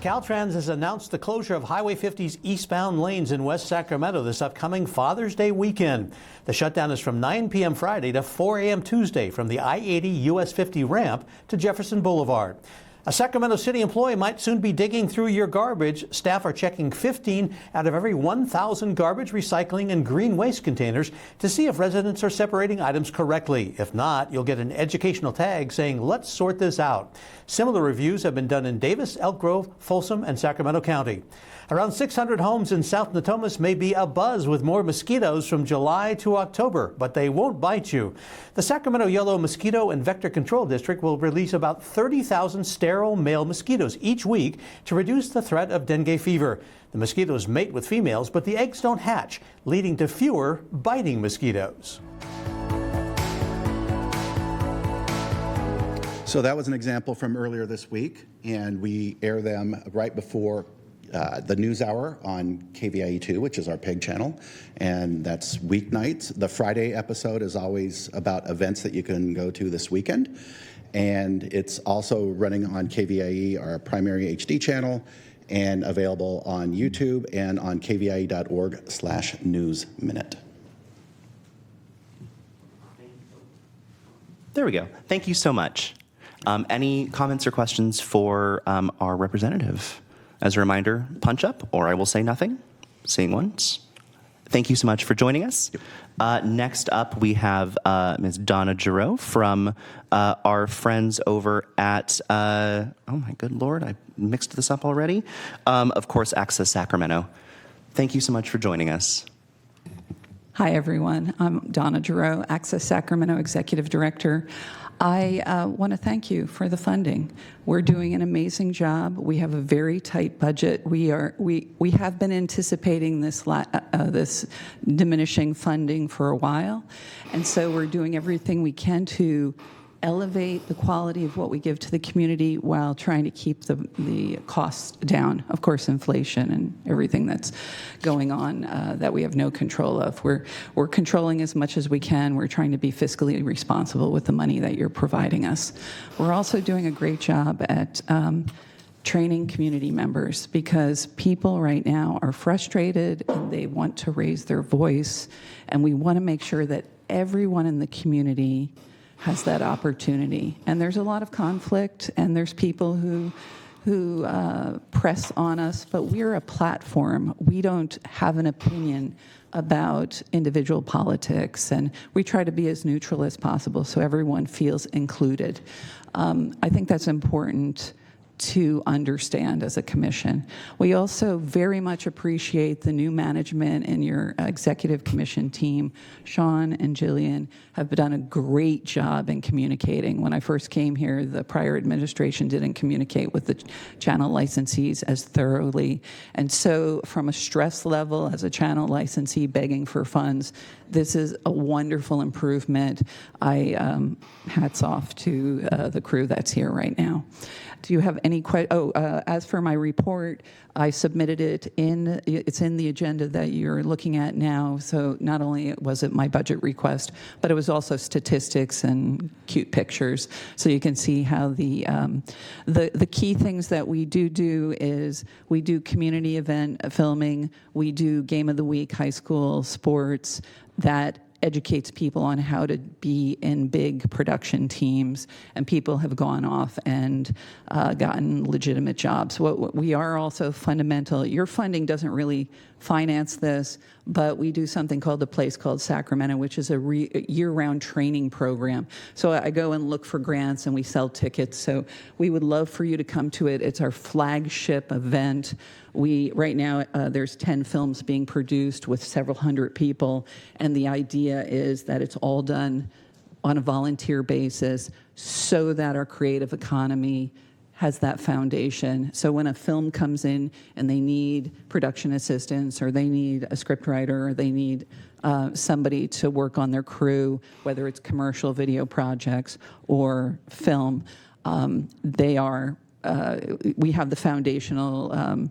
Caltrans has announced the closure of Highway 50's eastbound lanes in West Sacramento this upcoming Father's Day weekend. The shutdown is from 9 p.m. Friday to 4 a.m. Tuesday from the I-80 US 50 ramp to Jefferson Boulevard. A Sacramento City employee might soon be digging through your garbage. Staff are checking 15 out of every 1,000 garbage, recycling, and green waste containers to see if residents are separating items correctly. If not, you'll get an educational tag saying, "Let's sort this out." Similar reviews have been done in Davis, Elk Grove, Folsom, and Sacramento County. Around 600 homes in South Natomas may be abuzz with more mosquitoes from July to October, but they won't bite you. The Sacramento Yellow Mosquito and Vector Control District will release about 30,000 sterile male mosquitoes each week to reduce the threat of dengue fever. The mosquitoes mate with females, but the eggs don't hatch, leading to fewer biting mosquitoes. So that was an example from earlier this week, and we air them right before the news hour on KVIE2, which is our PEG channel, and that's weeknights. The Friday episode is always about events that you can go to this weekend, and it's also running on KVIE, our primary HD channel, and available on YouTube and on kvie.org/newsminute. There we go. Thank you so much. Any comments or questions for our representative? As a reminder, punch up, or I will say nothing. Seeing once. Thank you so much for joining us. Next up, we have Ms. Donna Giroux from our friends over at, oh my good Lord, I mixed this up already. Of course, Access Sacramento. Thank you so much for joining us. Hi, everyone. I'm Donna Giroux, Access Sacramento Executive Director. I want to thank you for the funding. We're doing an amazing job. We have a very tight budget. We have been anticipating this diminishing funding for a while, and so we're doing everything we can to elevate the quality of what we give to the community while trying to keep the costs down. Of course, inflation and everything that's going on that we have no control of. We're controlling as much as we can. We're trying to be fiscally responsible with the money that you're providing us. We're also doing a great job at training community members, because people right now are frustrated and they want to raise their voice, and we want to make sure that everyone in the community has that opportunity. And there's a lot of conflict, and there's people who press on us, but we're a platform. We don't have an opinion about individual politics, and we try to be as neutral as possible so everyone feels included. I think that's important to understand as a commission. We also very much appreciate the new management and your executive commission team. Sean and Jillian have done a great job in communicating. When I first came here, the prior administration didn't communicate with the channel licensees as thoroughly. And so from a stress level as a channel licensee begging for funds, this is a wonderful improvement. Hats off to the crew that's here right now. Do you have any questions? As for my report, I submitted it it's in the agenda that you're looking at now. So not only was it my budget request, but it was also statistics and cute pictures. So you can see how the key things that we do is we do community event filming, we do game of the week, high school sports, that educates people on how to be in big production teams, and people have gone off and gotten legitimate jobs. What we are also fundamental. Your funding doesn't really finance this, but we do something called a place called Sacramento, which is a year-round training program. So I go and look for grants, and we sell tickets. So we would love for you to come to it. It's our flagship event. Right now, there's 10 films being produced with several hundred people, and the idea is that it's all done on a volunteer basis so that our creative economy has that foundation. So when a film comes in and they need production assistance, or they need a scriptwriter, or they need somebody to work on their crew, whether it's commercial video projects or film, we have the foundational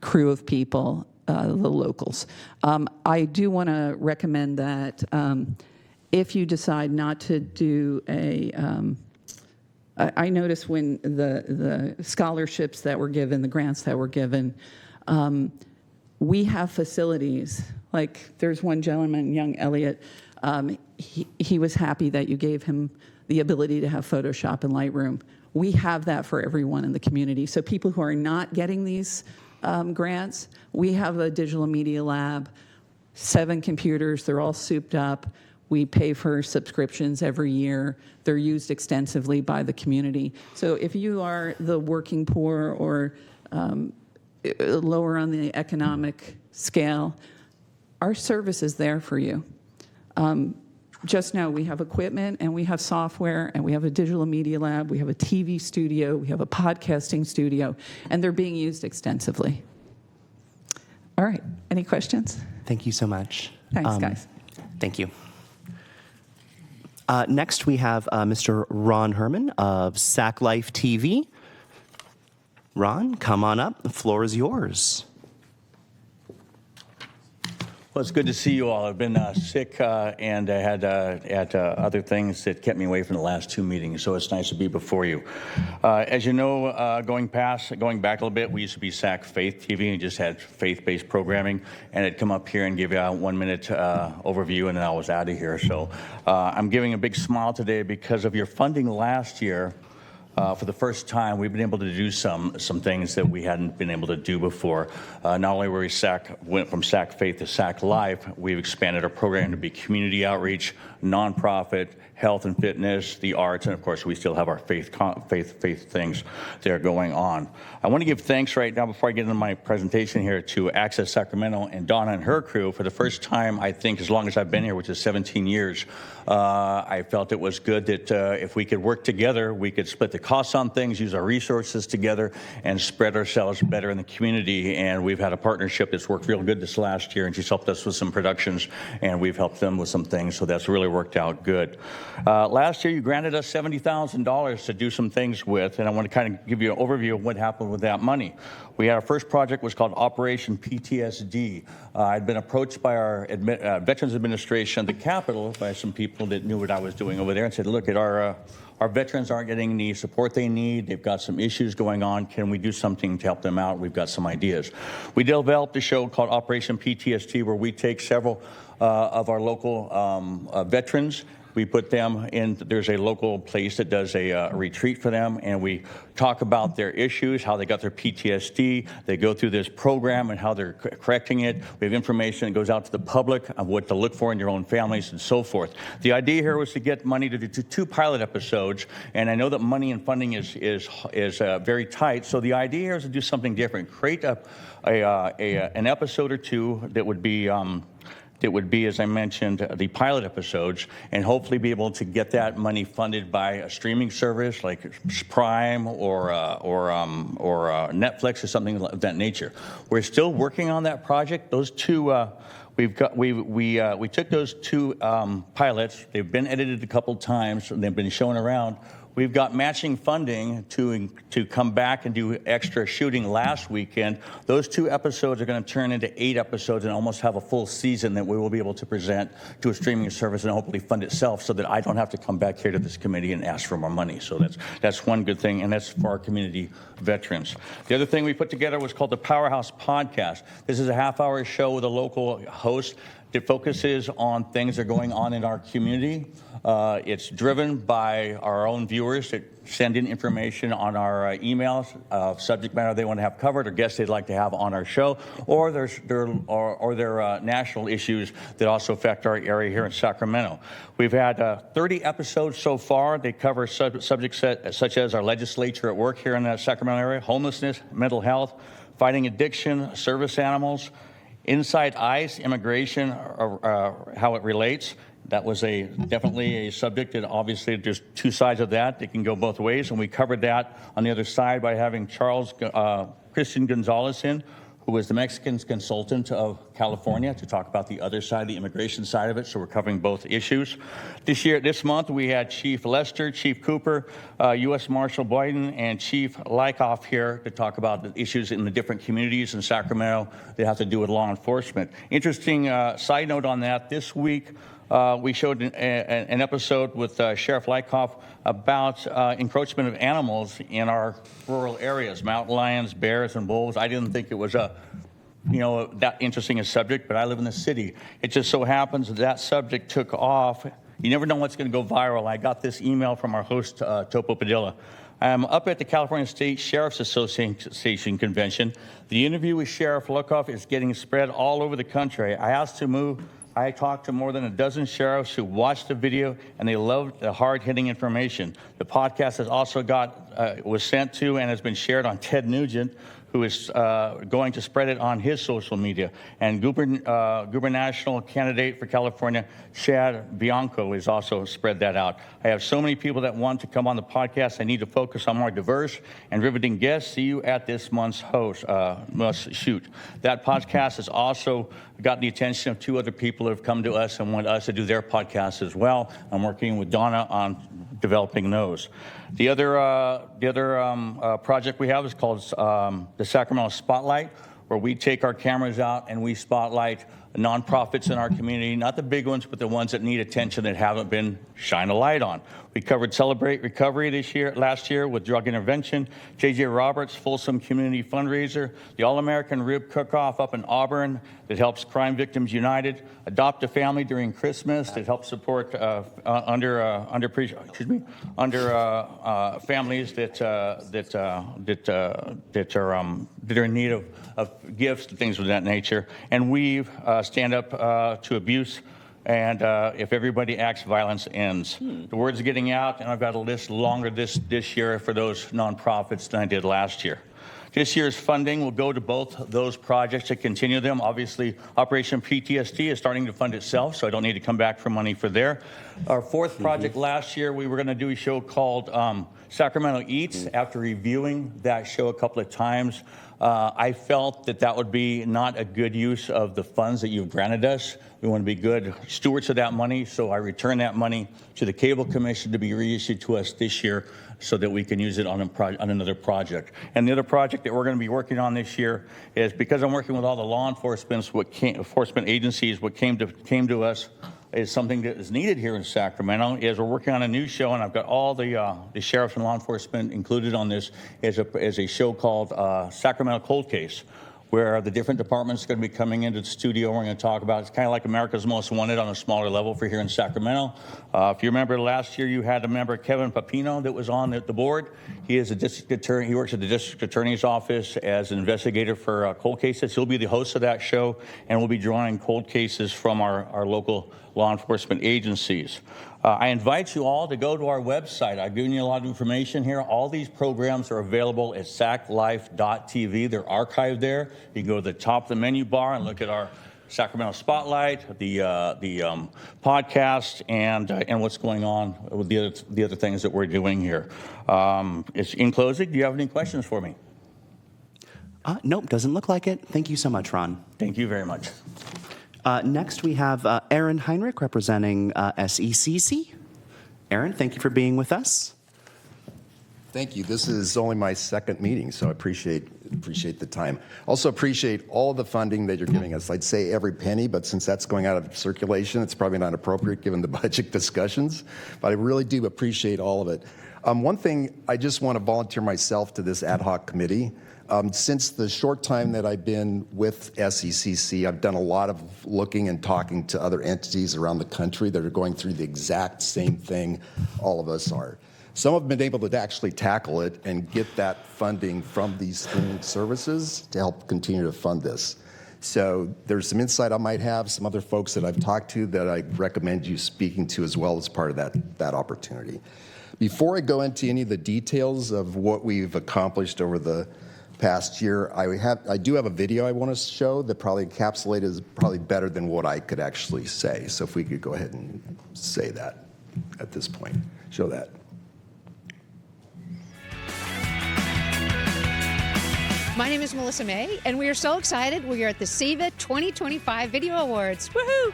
crew of people, the locals. I do want to recommend that if you decide not to do I noticed when the scholarships that were given, the grants that were given, we have facilities. Like there's one gentleman, young Elliot, he was happy that you gave him the ability to have Photoshop and Lightroom. We have that for everyone in the community. So people who are not getting these grants, we have a digital media lab, 7 computers, they're all souped up. We pay for subscriptions every year. They're used extensively by the community. So if you are the working poor or lower on the economic scale, our service is there for you. Just know we have equipment, and we have software, and we have a digital media lab, we have a TV studio, we have a podcasting studio, and they're being used extensively. All right, any questions? Thank you so much. Thanks, guys. Thank you. Next, we have Mr. Ron Herman of Sac Life TV. Ron, come on up. The floor is yours. Well, it's good to see you all. I've been sick and I had other things that kept me away from the last 2 meetings, so it's nice to be before you. As you know, going back a little bit, we used to be SAC Faith TV and just had faith-based programming, and I'd come up here and give you a 1-minute overview, and then I was out of here. So I'm giving a big smile today because of your funding last year. For the first time, we've been able to do some things that we hadn't been able to do before. Not only were we went from SAC Faith to SAC Life, we've expanded our program to be community outreach, nonprofit, health and fitness, the arts, and of course we still have our faith things that are going on. I want to give thanks right now before I get into my presentation here to Access Sacramento and Donna and her crew. For the first time, I think, as long as I've been here, which is 17 years, I felt it was good that if we could work together, we could split the costs on things, use our resources together, and spread ourselves better in the community. And we've had a partnership that's worked real good this last year, and she's helped us with some productions, and we've helped them with some things, so that's really worked out good. Last year, you granted us $70,000 to do some things with, and I want to kind of give you an overview of what happened with that money. We had our first project was called Operation PTSD. I'd been approached by our Veterans Administration of the Capitol by some people that knew what I was doing over there and said, look, our veterans aren't getting the support they need. They've got some issues going on. Can we do something to help them out? We've got some ideas. We developed a show called Operation PTSD where we take several of our local veterans. We put them in, there's a local place that does a retreat for them, and we talk about their issues, how they got their PTSD. They go through this program and how they're correcting it. We have information that goes out to the public of what to look for in your own families and so forth. The idea here was to get money to do 2 pilot episodes, and I know that money and funding is very tight, so the idea here is to do something different. Create an episode or 2 that would be it would be, as I mentioned, the pilot episodes, and hopefully be able to get that money funded by a streaming service like Prime or Netflix or something of that nature. We're still working on that project. Those 2, we took those 2 pilots. They've been edited a couple times, and they've been shown around. We've got matching funding to come back and do extra shooting last weekend. Those 2 episodes are going to turn into 8 episodes and almost have a full season that we will be able to present to a streaming service and hopefully fund itself so that I don't have to come back here to this committee and ask for more money. So that's one good thing, and that's for our community veterans. The other thing we put together was called the Powerhouse Podcast. This is a half-hour show with a local host that focuses on things that are going on in our community. It's driven by our own viewers that send in information on our emails of subject matter they want to have covered or guests they'd like to have on our show, or their national issues that also affect our area here in Sacramento. We've had 30 episodes so far. They cover subjects such as our legislature at work here in the Sacramento area, homelessness, mental health, fighting addiction, service animals, inside ICE, immigration, how it relates. That was definitely a subject that obviously there's 2 sides of that. It can go both ways, and we covered that on the other side by having Christian Gonzalez in, who was the Mexicans consultant of California, to talk about the other side, the immigration side of it. So we're covering both issues. This month, we had Chief Lester, Chief Cooper, U.S. Marshal Boyden, and Chief Lykoff here to talk about the issues in the different communities in Sacramento that have to do with law enforcement. Interesting side note on that, this week, we showed an episode with Sheriff Lykoff about encroachment of animals in our rural areas, mountain lions, bears, and wolves. I didn't think it was that interesting a subject, but I live in the city. It just so happens that subject took off. You never know what's going to go viral. I got this email from our host, Topo Padilla. I'm up at the California State Sheriff's Association convention. The interview with Sheriff Lykoff is getting spread all over the country. I asked to move. I talked to more than a dozen sheriffs who watched the video, and they loved the hard-hitting information. The podcast has also was sent to and has been shared on Ted Nugent, who is going to spread it on his social media. And gubernatorial candidate for California, Chad Bianco, has also spread that out. I have so many people that want to come on the podcast. I need to focus on more diverse and riveting guests. See you at this month's shoot. That podcast has also gotten the attention of 2 other people who have come to us and want us to do their podcast as well. I'm working with Donna on developing those. The other project we have is called the Sacramento Spotlight, where we take our cameras out and we spotlight nonprofits in our community, not the big ones, but the ones that need attention that haven't been shined a light on. We covered Celebrate Recovery last year with drug intervention, J.J. Roberts, Folsom Community Fundraiser, the All-American Rib Cook-Off up in Auburn that helps Crime Victims United, Adopt a Family during Christmas that helps support families that are in need of gifts and things of that nature. And Weave, Stand Up to Abuse And if everybody acts, violence ends. The word's getting out, and I've got a list longer this year for those nonprofits than I did last year. This year's funding will go to both those projects to continue them. Obviously, Operation PTSD is starting to fund itself, so I don't need to come back for money for there. Our fourth project last year, we were going to do a show called Sacramento Eats. After reviewing that show a couple of times, I felt that that would be not a good use of the funds that you've granted us. We want to be good stewards of that money, so I returned that money to the Cable Commission to be reissued to us this year so that we can use it on another project. And the other project that we're going to be working on this year is, because I'm working with all the law enforcement agencies, what came to us is something that is needed here in Sacramento, is we're working on a new show, and I've got all the sheriffs and law enforcement included on this, as a show called Sacramento Cold Case, where the different departments are going to be coming into the studio. We're going to talk about, it's kind of like America's Most Wanted on a smaller level for here in Sacramento. If you remember last year, you had a member, Kevin Papino, that was on the board. He is a district attorney. He works at the district attorney's office as an investigator for cold cases. He'll be the host of that show, and we'll be drawing cold cases from our local law enforcement agencies. I invite you all to go to our website. I've given you a lot of information here. All these programs are available at saclife.tv. They're archived there. You can go to the top of the menu bar and look at our Sacramento Spotlight, the podcast, and what's going on with the other things that we're doing here. In closing, do you have any questions for me? Nope, doesn't look like it. Thank you so much, Ron. Thank you very much. Next, we have Aaron Heinrich representing SECC. Aaron, thank you for being with us. Thank you. This is only my second meeting, so I appreciate the time. Also appreciate all the funding that you're giving us. I'd say every penny, but since that's going out of circulation, it's probably not appropriate given the budget discussions. But I really do appreciate all of it. One thing, I just want to volunteer myself to this ad hoc committee. Since the short time that I've been with SECC, I've done a lot of looking and talking to other entities around the country that are going through the exact same thing all of us are. Some have been able to actually tackle it and get that funding from these streaming services to help continue to fund this. So there's some insight I might have, some other folks that I've talked to that I recommend you speaking to as well as part of that opportunity. Before I go into any of the details of what we've accomplished over the past year, I do have a video I want to show that probably encapsulates probably better than what I could actually say. So if we could go ahead and say that at this point, show that. My name is Melissa May, and we are so excited. We are at the SIVA 2025 Video Awards. Woohoo!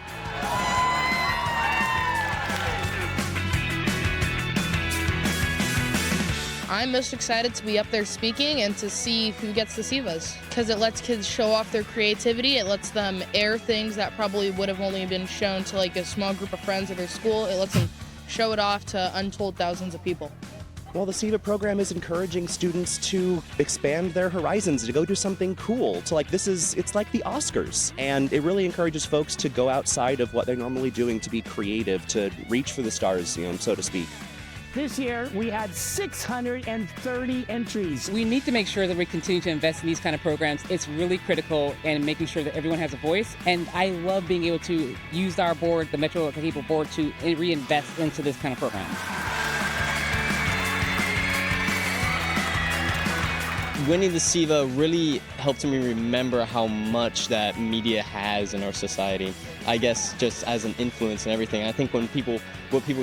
I'm most excited to be up there speaking and to see who gets the SIVAs, because it lets kids show off their creativity. It lets them air things that probably would have only been shown to like a small group of friends at their school. It lets them show it off to untold thousands of people. Well, the SIVA program is encouraging students to expand their horizons, to go do something cool, to it's like the Oscars. And it really encourages folks to go outside of what they're normally doing, to be creative, to reach for the stars, so to speak. This year, we had 630 entries. We need to make sure that we continue to invest in these kind of programs. It's really critical in making sure that everyone has a voice. And I love being able to use our board, the Metropolitan Cable board, to reinvest into this kind of program. Winning the SIVA really helped me remember how much that media has in our society. I guess just as an influence and everything. I think what people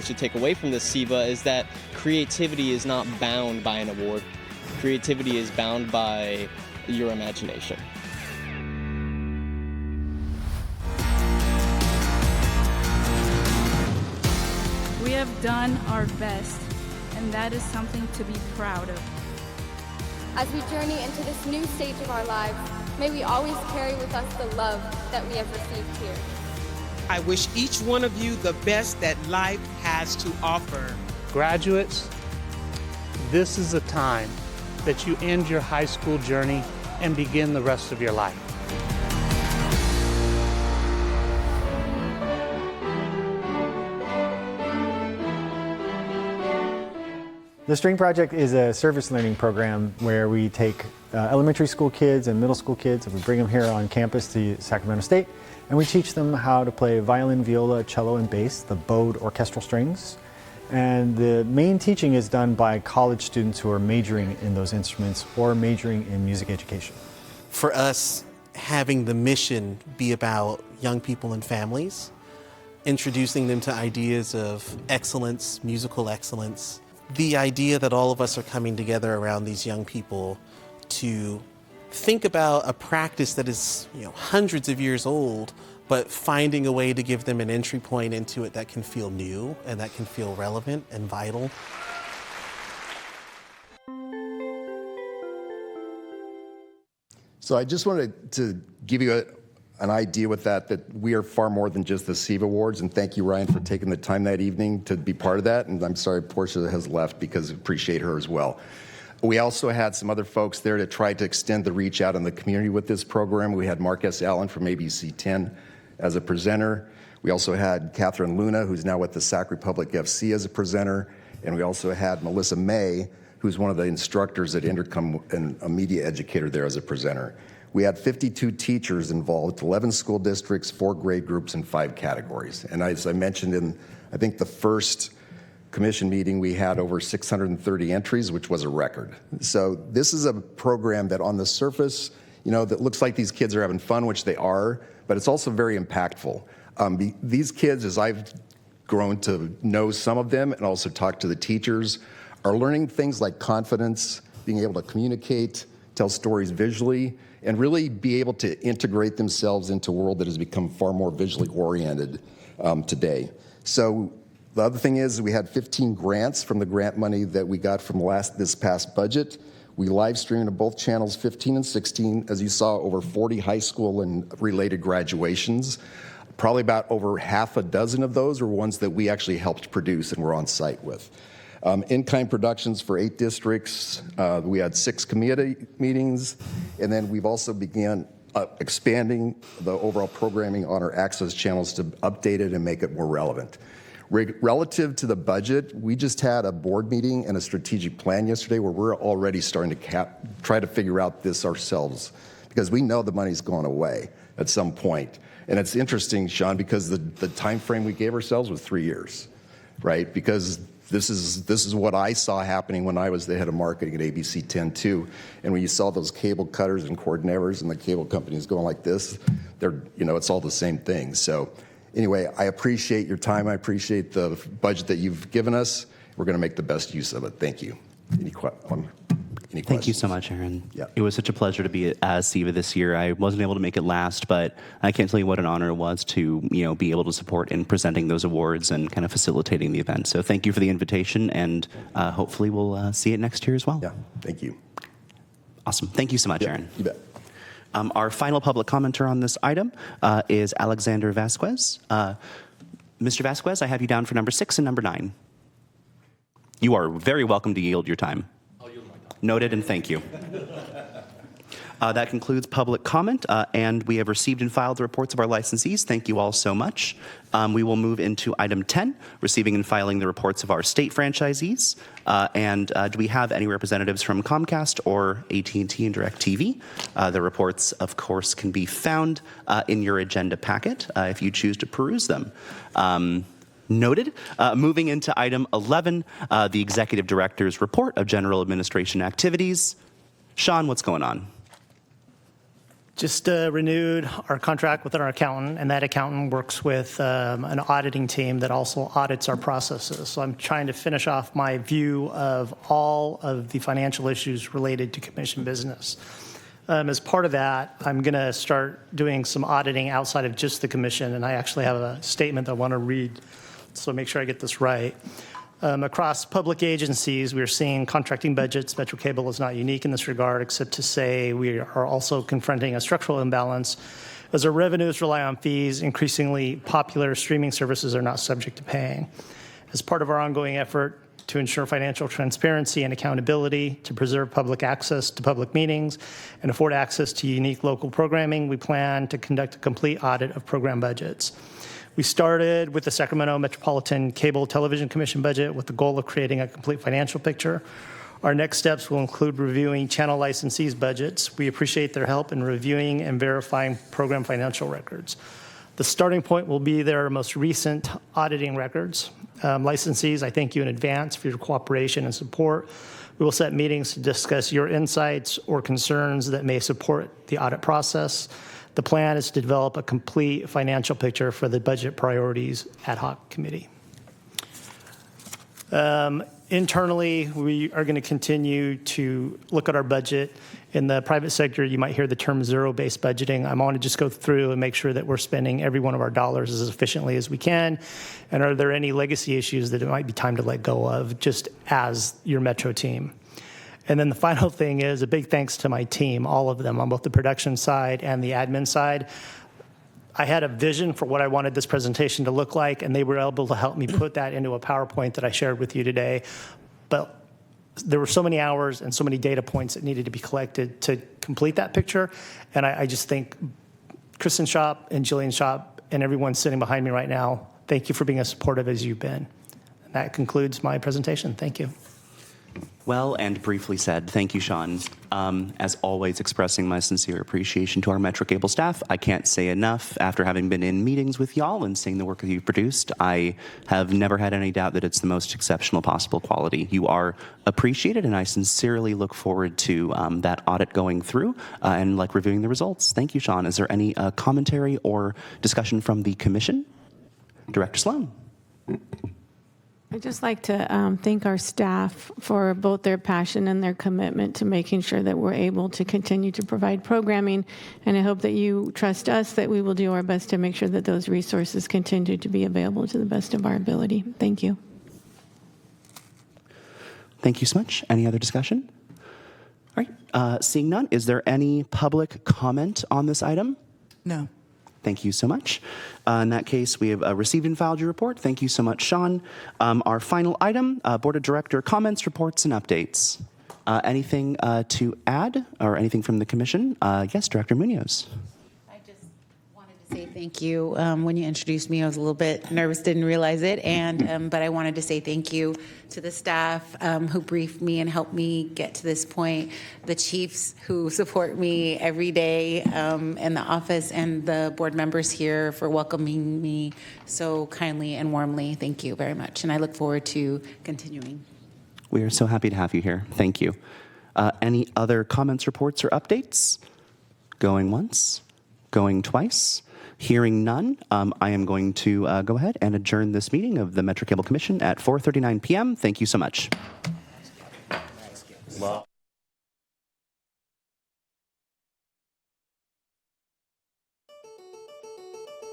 should take away from the SIVA is that creativity is not bound by an award. Creativity is bound by your imagination. We have done our best, and that is something to be proud of. As we journey into this new stage of our lives, may we always carry with us the love that we have received here. I wish each one of you the best that life has to offer. Graduates, this is a time that you end your high school journey and begin the rest of your life. The String Project is a service learning program where we take elementary school kids and middle school kids and we bring them here on campus to Sacramento State and we teach them how to play violin, viola, cello, and bass, the bowed orchestral strings. And the main teaching is done by college students who are majoring in those instruments or majoring in music education. For us, having the mission be about young people and families, introducing them to ideas of excellence, musical excellence, the idea that all of us are coming together around these young people to think about a practice that is, hundreds of years old, but finding a way to give them an entry point into it that can feel new and that can feel relevant and vital. So I just wanted to give you an idea with that we are far more than just the SEVA Awards, and thank you, Ryan, for taking the time that evening to be part of that, and I'm sorry Portia has left because I appreciate her as well. We also had some other folks there to try to extend the reach out in the community with this program. We had Mark S. Allen from ABC 10 as a presenter. We also had Catherine Luna, who's now with the Sac Republic FC as a presenter, and we also had Melissa May, who's one of the instructors at Intercom and a media educator there as a presenter. We had 52 teachers involved, 11 school districts, 4 grade groups, and 5 categories. And as I mentioned in, I think, the first commission meeting, we had over 630 entries, which was a record. So this is a program that on the surface, that looks like these kids are having fun, which they are, but it's also very impactful. These kids, as I've grown to know some of them and also talk to the teachers, are learning things like confidence, being able to communicate, tell stories visually, and really be able to integrate themselves into a world that has become far more visually oriented today. So the other thing is we had 15 grants from the grant money that we got from this past budget. We live streamed to both channels 15 and 16. As you saw, over 40 high school and related graduations. Probably about over half a dozen of those are ones that we actually helped produce and were on site with. In-kind productions for 8 districts. We had 6 committee meetings, and then we've also began expanding the overall programming on our access channels to update it and make it more relevant. Relative to the budget, we just had a board meeting and a strategic plan yesterday where we're already starting to try to figure out this ourselves because we know the money's going away at some point. And it's interesting, Sean, because the time frame we gave ourselves was 3 years, right? Because this is what I saw happening when I was the head of marketing at ABC 10 too. And when you saw those cable cutters and cord nevers and the cable companies going like this, it's all the same thing. So anyway, I appreciate your time. I appreciate the budget that you've given us. We're going to make the best use of it. Thank you. Any questions? Thank you so much, Aaron. Yeah. It was such a pleasure to be at SEVA this year. I wasn't able to make it last, but I can't tell you what an honor it was to be able to support in presenting those awards and kind of facilitating the event. So thank you for the invitation, and hopefully we'll see it next year as well. Yeah, thank you. Awesome. Thank you so much, Aaron. You bet. Our final public commenter on this item is Alexander Vasquez. Mr. Vasquez, I have you down for number 6 and number 9. You are very welcome to yield your time. I'll yield my time. Noted, and thank you. That concludes public comment, and we have received and filed the reports of our licensees. Thank you all so much. We will move into item 10, receiving and filing the reports of our state franchisees. And do we have any representatives from Comcast or AT&T and DirecTV? The reports, of course, can be found in your agenda packet if you choose to peruse them. Noted. Moving into item 11, the Executive Director's Report of General Administration Activities. Sean, what's going on? Just renewed our contract with our accountant, and that accountant works with an auditing team that also audits our processes. So I'm trying to finish off my view of all of the financial issues related to commission business. As part of that, I'm going to start doing some auditing outside of just the commission, and I actually have a statement that I want to read, so make sure I get this right. Across public agencies, we are seeing contracting budgets. Metro Cable is not unique in this regard, except to say we are also confronting a structural imbalance. As our revenues rely on fees, increasingly popular streaming services are not subject to paying. As part of our ongoing effort to ensure financial transparency and accountability, to preserve public access to public meetings, and afford access to unique local programming, we plan to conduct a complete audit of program budgets. We started with the Sacramento Metropolitan Cable Television Commission budget with the goal of creating a complete financial picture. Our next steps will include reviewing channel licensees' budgets. We appreciate their help in reviewing and verifying program financial records. The starting point will be their most recent auditing records. Licensees, I thank you in advance for your cooperation and support. We will set meetings to discuss your insights or concerns that may support the audit process. The plan is to develop a complete financial picture for the Budget Priorities Ad Hoc Committee. Internally, we are going to continue to look at our budget. In the private sector, you might hear the term zero-based budgeting. I want to just go through and make sure that we're spending every one of our dollars as efficiently as we can. And are there any legacy issues that it might be time to let go of, just as your Metro team? And then the final thing is a big thanks to my team, all of them, on both the production side and the admin side. I had a vision for what I wanted this presentation to look like, and they were able to help me put that into a PowerPoint that I shared with you today. But there were so many hours and so many data points that needed to be collected to complete that picture. And I just think Kristen Shop and Jillian Shop and everyone sitting behind me right now, thank you for being as supportive as you've been. And that concludes my presentation. Thank you. Well and briefly said. Thank you, Sean. As always, expressing my sincere appreciation to our Metro Cable staff. I can't say enough. After having been in meetings with y'all and seeing the work that you've produced, I have never had any doubt that it's the most exceptional possible quality. You are appreciated, and I sincerely look forward to that audit going through and reviewing the results. Thank you, Sean. Is there any commentary or discussion from the commission? Director Sloan. I'd just like to thank our staff for both their passion and their commitment to making sure that we're able to continue to provide programming. And I hope that you trust us that we will do our best to make sure that those resources continue to be available to the best of our ability. Thank you. Thank you so much. Any other discussion? All right. Seeing none, is there any public comment on this item? No. Thank you so much. In that case, we have received and filed your report. Thank you so much, Sean. Our final item, Board of Director comments, reports, and updates. Anything to add or anything from the commission? Yes, Director Munoz. Say thank you. When you introduced me, I was a little bit nervous, didn't realize it, and but I wanted to say thank you to the staff who briefed me and helped me get to this point, the chiefs who support me every day in the office, and the board members here for welcoming me so kindly and warmly. Thank you very much, and I look forward to continuing. We are so happy to have you here. Thank you. Any other comments, reports, or updates? Going once, going twice. Hearing none, I am going to go ahead and adjourn this meeting of the Metro Cable Commission at 4:39 p.m. Thank you so much.